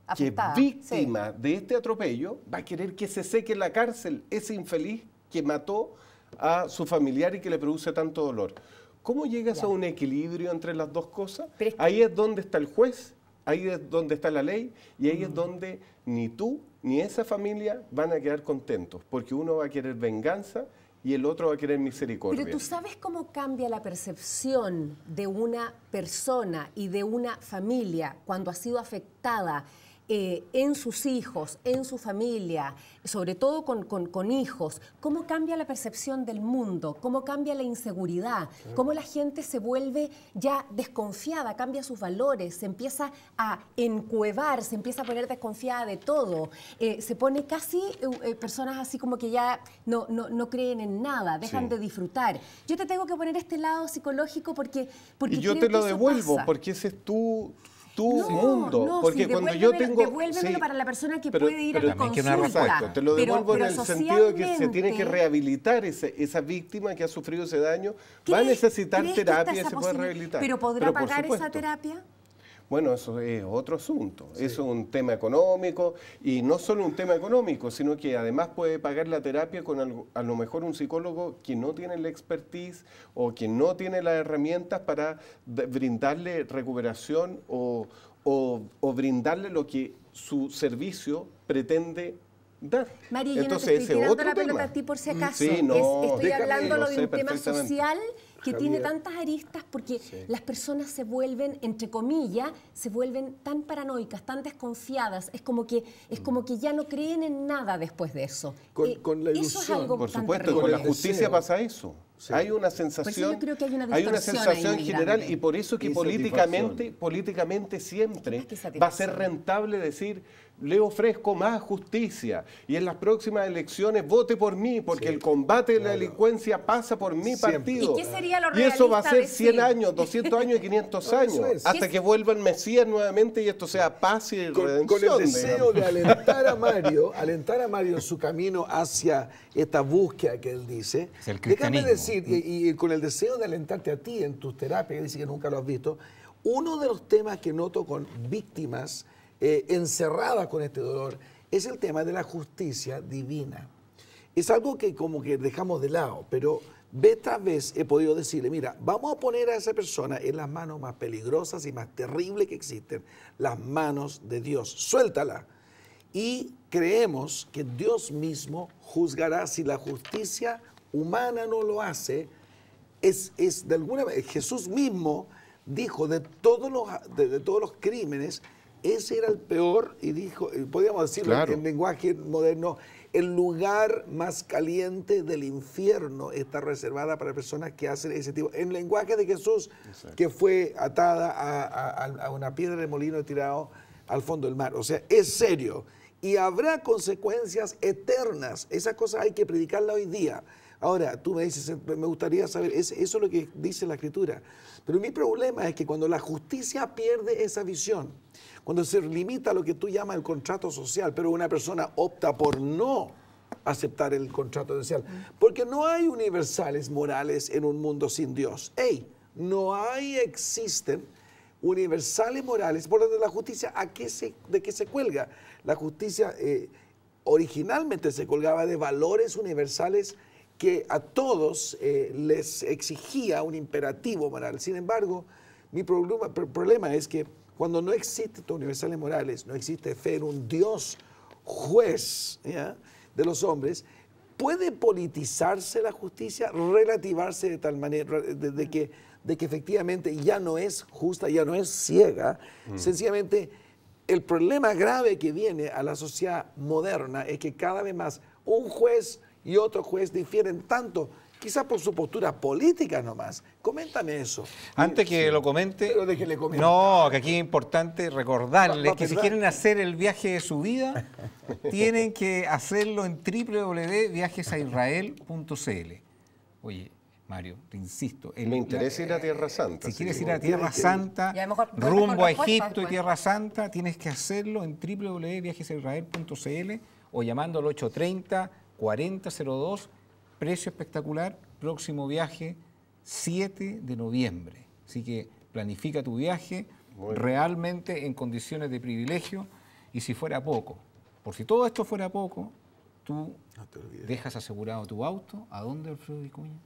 Speaker 6: afectada, que es víctima de este atropello va a querer que se seque en la cárcel ese infeliz que mató a su familiar y que le produce tanto dolor. ¿Cómo llegas a un equilibrio entre las dos cosas? Ahí es donde está el juez, ahí es donde está la ley y ahí es donde ni tú ni esa familia van a quedar contentos, porque uno va a querer venganza y el otro va a querer misericordia.
Speaker 4: Pero tú sabes cómo cambia la percepción de una persona y de una familia cuando ha sido afectada en sus hijos, en su familia, sobre todo con hijos, cómo cambia la percepción del mundo, cómo cambia la inseguridad, cómo la gente se vuelve ya desconfiada, cambia sus valores, se empieza a encuevar, se empieza a poner desconfiada de todo, se pone casi personas así como que ya no creen en nada, dejan de disfrutar. Yo te tengo que poner este lado psicológico porque
Speaker 6: y yo te lo devuelvo, porque ese es tu mundo, porque cuando yo tengo...
Speaker 4: Devuélvemelo para la persona que puede ir a tu consulta.
Speaker 6: Exacto, te lo devuelvo en el sentido de que se tiene que rehabilitar esa víctima que ha sufrido ese daño, va a necesitar terapia y se puede rehabilitar.
Speaker 4: ¿Pero podrá pagar esa terapia?
Speaker 6: Bueno, eso es otro asunto. Eso es un tema económico y no solo un tema económico, sino que además puede pagar la terapia con a lo mejor un psicólogo que no tiene la expertise o que no tiene las herramientas para brindarle recuperación o brindarle lo que su servicio pretende dar.
Speaker 4: María, yo no te estoy tirando la pelota a ti por si acaso.
Speaker 6: Sí,
Speaker 4: estoy hablando de un tema social que tiene tantas aristas porque las personas se vuelven, entre comillas, se vuelven tan paranoicas, tan desconfiadas. Es como que ya no creen en nada después de eso.
Speaker 5: Con la ilusión.
Speaker 4: Eso es algo
Speaker 6: por supuesto, con la justicia pasa eso. Sí. Hay una sensación,
Speaker 4: yo creo que hay una
Speaker 6: sensación general y por eso que políticamente siempre va a ser rentable decir le ofrezco más justicia y en las próximas elecciones vote por mí porque el combate de la delincuencia pasa por mi partido.
Speaker 4: ¿Y qué sería lo
Speaker 6: realista? Y eso va a ser 100 años, 200 años y 500 años hasta que vuelva el Mesías nuevamente y esto sea paz y redención.
Speaker 5: Con el deseo de alentar a Mario en su camino hacia esta búsqueda que él dice, déjame decir, y con el deseo de alentarte a ti en tus terapias, que dice que nunca lo has visto, uno de los temas que noto con víctimas encerradas con este dolor es el tema de la justicia divina. Es algo que como que dejamos de lado, pero vez tras vez he podido decirle, mira, vamos a poner a esa persona en las manos más peligrosas y más terribles que existen, las manos de Dios, suéltala. Y creemos que Dios mismo juzgará si la justicia humana no lo hace. Es de alguna manera, Jesús mismo dijo de todos los crímenes, ese era el peor, y dijo, podríamos decirlo en lenguaje moderno, el lugar más caliente del infierno está reservada para personas que hacen ese tipo. En lenguaje de Jesús, que fue atada a una piedra de molino tirado al fondo del mar. O sea, es serio. Y habrá consecuencias eternas. Esa cosa hay que predicarla hoy día. Ahora, tú me dices, me gustaría saber, eso es lo que dice la Escritura. Pero mi problema es que cuando la justicia pierde esa visión, cuando se limita a lo que tú llamas el contrato social, pero una persona opta por no aceptar el contrato social, porque no hay universales morales en un mundo sin Dios. Existen universales morales. Por lo tanto, la justicia, ¿de qué se cuelga? La justicia originalmente se colgaba de valores universales que a todos les exigía un imperativo moral. Sin embargo, mi problema es que cuando no existen universales morales, no existe fe en un Dios juez, ¿ya?, de los hombres, puede politizarse la justicia, relativarse de tal manera de que efectivamente ya no es justa, ya no es ciega. Sencillamente, el problema grave que viene a la sociedad moderna es que cada vez más un juez y otro juez difieren tanto, quizás por su postura política nomás. Coméntame eso.
Speaker 2: Antes que lo comente,
Speaker 5: pero déjele comentar.
Speaker 2: No, que aquí es importante recordarles que si quieren hacer el viaje de su vida, tienen que hacerlo en www.viajesaisrael.cl. Oye, Mario, te insisto.
Speaker 6: Me interesa ir a Tierra Santa.
Speaker 2: Si quieres ir a Tierra Santa, rumbo a Egipto y Tierra Santa, tienes que hacerlo en www.viajesaisrael.cl o llamando al 830-4002. Precio espectacular, próximo viaje 7 de noviembre. Así que planifica tu viaje realmente en condiciones de privilegio. Y si fuera poco, por si todo esto fuera poco, tú dejas asegurado tu auto. ¿A dónde, Alfredo Vicuña?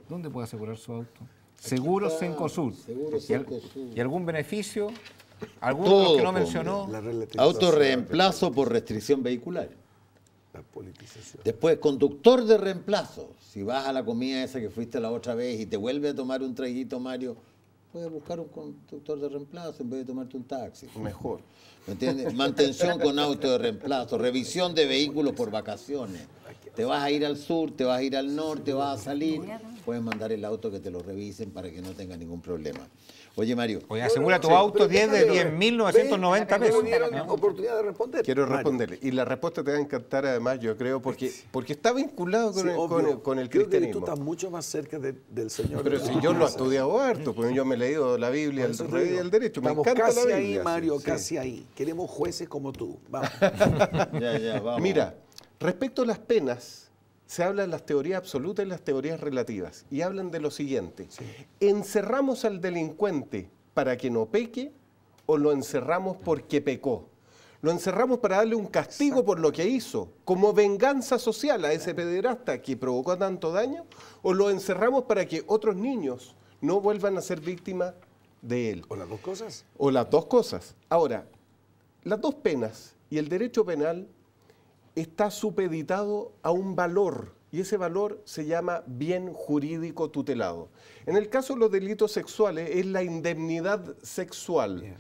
Speaker 2: ¿Dónde puede asegurar su auto? Seguros Cencosud. ¿Y algún beneficio? ¿Alguno de los que no mencionó?
Speaker 3: Autorreemplazo por restricción vehicular. La politización. Después, conductor de reemplazo. Si vas a la comida esa que fuiste la otra vez y te vuelve a tomar un traguito, Mario, puedes buscar un conductor de reemplazo en vez de tomarte un taxi.
Speaker 6: Mejor.
Speaker 3: ¿Me entiendes? Mantención con auto de reemplazo, revisión de vehículos por vacaciones. Te vas a ir al sur, te vas a ir al norte, vas a salir, puedes mandar el auto que te lo revisen para que no tenga ningún problema. Oye, Mario.
Speaker 2: Oye, asegura tu auto 10 de 10.990 pesos.
Speaker 5: ¿No? Oportunidad de responder.
Speaker 6: Quiero responderle. Y la respuesta te va a encantar además, yo creo, porque está vinculado con el cristianismo.
Speaker 5: Creo que tú estás mucho más cerca del Señor.
Speaker 6: Pero si yo lo he estudiado harto, pues yo me he leído la Biblia, el rey y el derecho. Me encanta
Speaker 5: casi
Speaker 6: la Biblia.
Speaker 5: Ahí, Mario, casi ahí. Queremos jueces como tú. Vamos.
Speaker 6: Vamos. Mira, respecto a las penas, se habla de las teorías absolutas y las teorías relativas. Y hablan de lo siguiente. ¿Encerramos al delincuente para que no peque o lo encerramos porque pecó? ¿Lo encerramos para darle un castigo por lo que hizo, como venganza social a ese pederasta que provocó tanto daño? ¿O lo encerramos para que otros niños no vuelvan a ser víctimas de él?
Speaker 5: ¿O las dos cosas?
Speaker 6: O las dos cosas. Ahora, las dos penas y el derecho penal está supeditado a un valor, y ese valor se llama bien jurídico tutelado. En el caso de los delitos sexuales es la indemnidad sexual,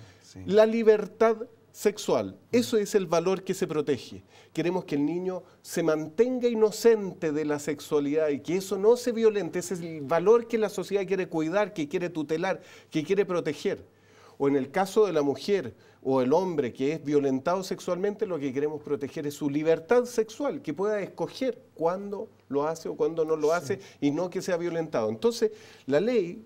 Speaker 6: la libertad sexual. Eso es el valor que se protege. Queremos que el niño se mantenga inocente de la sexualidad y que eso no se violente. Ese es el valor que la sociedad quiere cuidar, que quiere tutelar, que quiere proteger. O en el caso de la mujer o el hombre que es violentado sexualmente, lo que queremos proteger es su libertad sexual, que pueda escoger cuándo lo hace o cuándo no lo hace y no que sea violentado. Entonces, la ley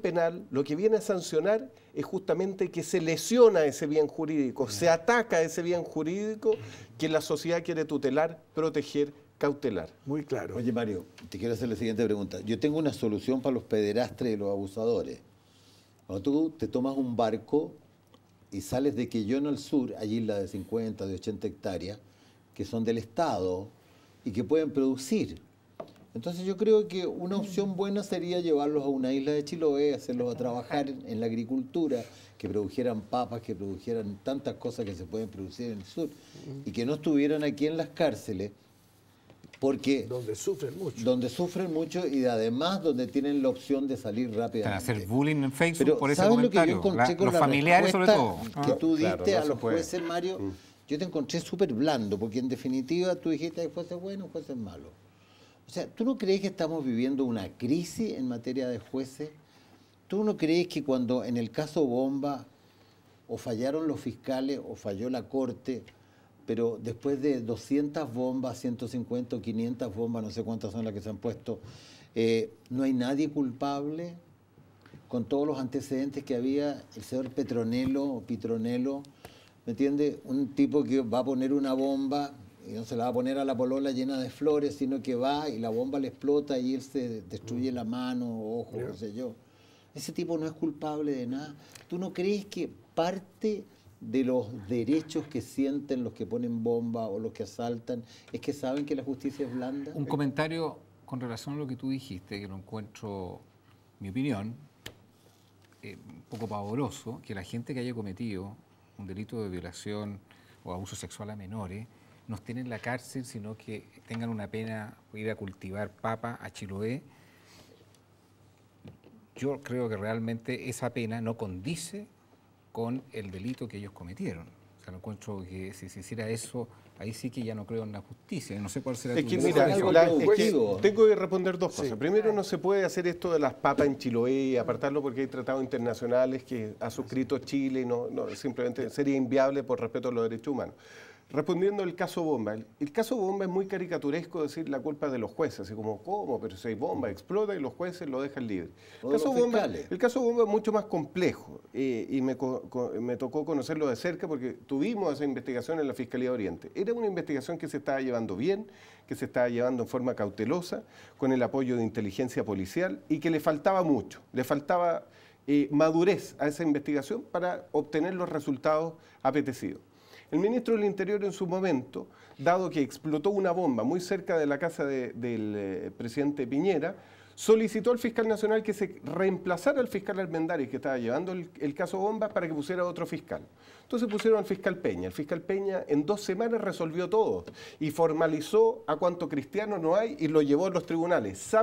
Speaker 6: penal lo que viene a sancionar es justamente que se lesiona ese bien jurídico, se ataca ese bien jurídico que la sociedad quiere tutelar, proteger, cautelar.
Speaker 5: Muy claro.
Speaker 3: Oye, Mario, te quiero hacer la siguiente pregunta. Yo tengo una solución para los pederastres y los abusadores. Cuando tú te tomas un barco y sales de Quellón al sur, hay islas de 50, de 80 hectáreas, que son del Estado y que pueden producir. Entonces yo creo que una opción buena sería llevarlos a una isla de Chiloé, hacerlos a trabajar en la agricultura, que produjeran papas, que produjeran tantas cosas que se pueden producir en el sur, y que no estuvieran aquí en las cárceles, Porque
Speaker 5: donde sufren mucho.
Speaker 3: Donde sufren mucho y además donde tienen la opción de salir rápidamente.
Speaker 2: Para hacer bullying en Facebook.
Speaker 3: Pero
Speaker 2: por ese
Speaker 3: ¿sabes
Speaker 2: comentario?
Speaker 3: Lo que yo encontré con
Speaker 2: los
Speaker 3: la
Speaker 2: familiares sobre todo.
Speaker 3: Que tú diste
Speaker 6: claro,
Speaker 3: a los jueces, Mario, yo te encontré súper blando, porque en definitiva tú dijiste hay jueces buenos, jueces malos. O sea, ¿tú no crees que estamos viviendo una crisis en materia de jueces? ¿Tú no crees que cuando en el caso Bomba o fallaron los fiscales o falló la Corte, pero después de 200 bombas, 150 o 500 bombas, no sé cuántas son las que se han puesto, no hay nadie culpable con todos los antecedentes que había? El señor Petronello, ¿me entiende? Un tipo que va a poner una bomba y no se la va a poner a la polola llena de flores, sino que va y la bomba le explota y él se destruye la mano, ojo, no sé yo. Ese tipo no es culpable de nada. ¿Tú no crees que parte de los derechos que sienten los que ponen bomba o los que asaltan es que saben que la justicia es blanda?
Speaker 2: Un comentario con relación a lo que tú dijiste, que lo encuentro, mi opinión, un poco pavoroso, que la gente que haya cometido un delito de violación o abuso sexual a menores no estén en la cárcel, sino que tengan una pena, ir a cultivar papa a Chiloé. Yo creo que realmente esa pena no condice con el delito que ellos cometieron. O sea, no encuentro que si se hiciera eso, ahí sí que ya no creo en la justicia. No sé cuál será tu
Speaker 6: mira, tengo que responder dos cosas. Primero, no se puede hacer esto de las papas en Chiloé, apartarlo porque hay tratados internacionales que ha suscrito Chile y no, simplemente sería inviable por respeto a los derechos humanos. Respondiendo al caso Bomba, el caso Bomba es muy caricaturesco decir la culpa de los jueces, así como, ¿cómo? Pero si hay bomba, explota y los jueces lo dejan libre. El caso Bomba es mucho más complejo y me tocó conocerlo de cerca porque tuvimos esa investigación en la Fiscalía Oriente. Era una investigación que se estaba llevando bien, que se estaba llevando en forma cautelosa, con el apoyo de inteligencia policial y que le faltaba mucho, le faltaba madurez a esa investigación para obtener los resultados apetecidos. El ministro del Interior en su momento, dado que explotó una bomba muy cerca de la casa del presidente Piñera, solicitó al fiscal nacional que se reemplazara al fiscal Armendáriz, que estaba llevando el caso Bomba, para que pusiera otro fiscal. Entonces pusieron al fiscal Peña. El fiscal Peña en 2 semanas resolvió todo y formalizó a cuánto cristiano no hay y lo llevó a los tribunales,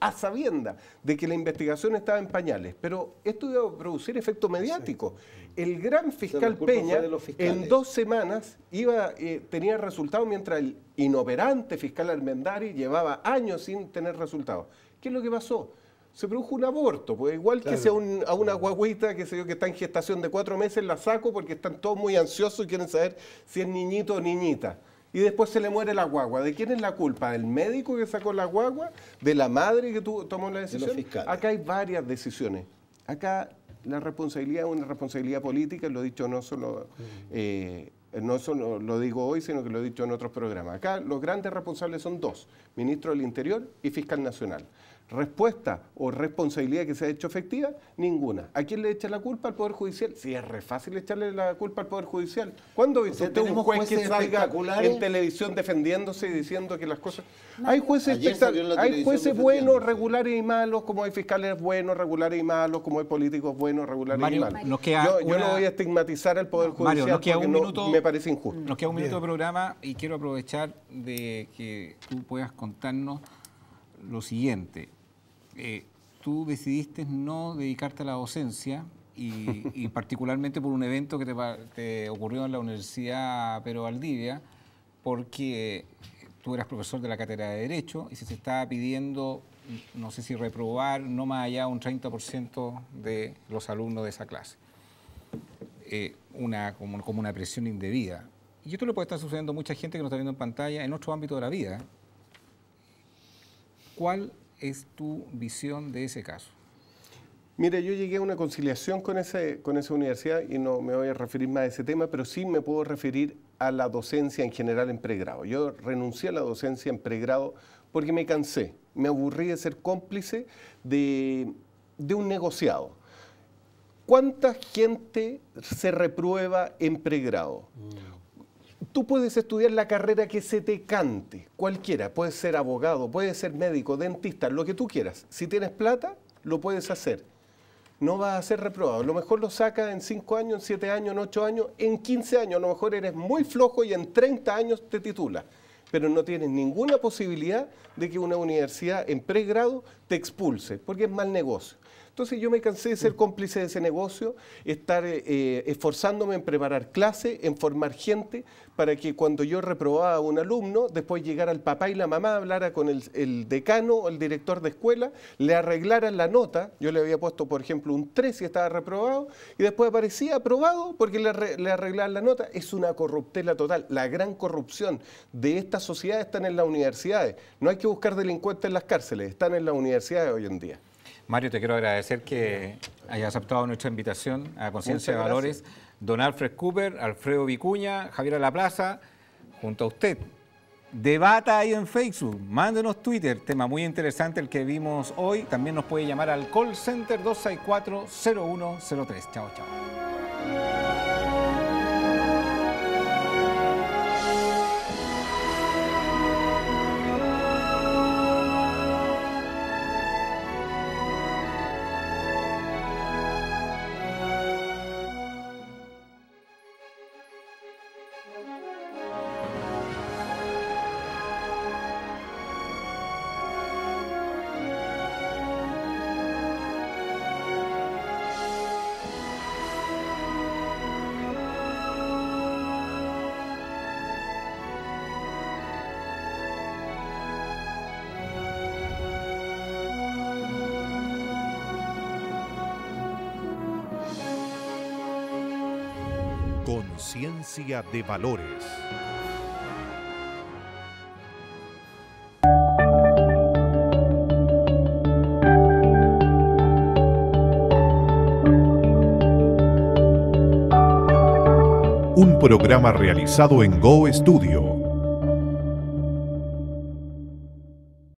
Speaker 6: a sabiendas de que la investigación estaba en pañales. Pero esto iba a producir efecto mediático. El gran fiscal Peña en 2 semanas tenía resultados, mientras el inoperante fiscal Armendáriz llevaba años sin tener resultados. ¿Qué es lo que pasó? Se produjo un aborto, pues igual que sea a una guaguita que está en gestación de 4 meses, la saco porque están todos muy ansiosos y quieren saber si es niñito o niñita. Y después se le muere la guagua. ¿De quién es la culpa? ¿Del médico que sacó la guagua? ¿De la madre que tomó la decisión?
Speaker 3: De los fiscales.
Speaker 6: Acá hay varias decisiones. Acá la responsabilidad es una responsabilidad política, lo he dicho no solo lo digo hoy, sino que lo he dicho en otros programas. Acá los grandes responsables son 2, ministro del Interior y fiscal nacional. Respuesta o responsabilidad que se ha hecho efectiva, ninguna. ¿A quién le echa la culpa? Al Poder Judicial. Sí, es re fácil echarle la culpa al Poder Judicial. ¿Cuándo ha visto usted un juez que salga en televisión defendiéndose y diciendo que las cosas... Hay jueces buenos, regulares y malos, como hay fiscales buenos, regulares y malos, como hay políticos buenos, regulares y malos. Yo no voy a estigmatizar al Poder Judicial porque me parece injusto.
Speaker 2: Nos queda un minuto de programa y quiero aprovechar de que tú puedas contarnos lo siguiente. Tú decidiste no dedicarte a la docencia y particularmente por un evento que te ocurrió en la Universidad Pedro Valdivia, porque tú eras profesor de la cátedra de Derecho y se te estaba pidiendo, no sé si reprobar, no más allá un 30% de los alumnos de esa clase. Como una presión indebida. Y esto le puede estar sucediendo a mucha gente que nos está viendo en pantalla en otro ámbito de la vida. ¿Cuál es tu visión de ese caso?
Speaker 6: Mira, yo llegué a una conciliación con esa universidad y no me voy a referir más a ese tema, pero sí me puedo referir a la docencia en general en pregrado. Yo renuncié a la docencia en pregrado porque me cansé, me aburrí de ser cómplice de un negociado. ¿Cuánta gente se reprueba en pregrado? Tú puedes estudiar la carrera que se te cante, cualquiera, puedes ser abogado, puedes ser médico, dentista, lo que tú quieras. Si tienes plata, lo puedes hacer. No vas a ser reprobado. A lo mejor lo sacas en 5 años, en 7 años, en 8 años, en 15 años. A lo mejor eres muy flojo y en 30 años te titulas. pero no tienes ninguna posibilidad de que una universidad en pregrado te expulse, porque es mal negocio. Entonces yo me cansé de ser cómplice de ese negocio, estar esforzándome en preparar clases, en formar gente, para que cuando yo reprobaba a un alumno, después llegara el papá y la mamá, hablara con el decano o el director de escuela, le arreglaran la nota. Yo le había puesto, por ejemplo, un 3 y estaba reprobado, y después aparecía aprobado porque le arreglaban la nota. Es una corruptela total. La gran corrupción de esta sociedad están en las universidades. No hay que buscar delincuentes en las cárceles, están en las universidades hoy en día.
Speaker 2: Mario, te quiero agradecer que hayas aceptado nuestra invitación a Conciencia de Valores. Don Alfred Cooper, Alfredo Vicuña, Javier Laplaza, junto a usted. Debata ahí en Facebook, mándenos Twitter, tema muy interesante el que vimos hoy. También nos puede llamar al call center 264-0103. Chao, chao.
Speaker 1: Conciencia de Valores. Un programa realizado en Go Studio.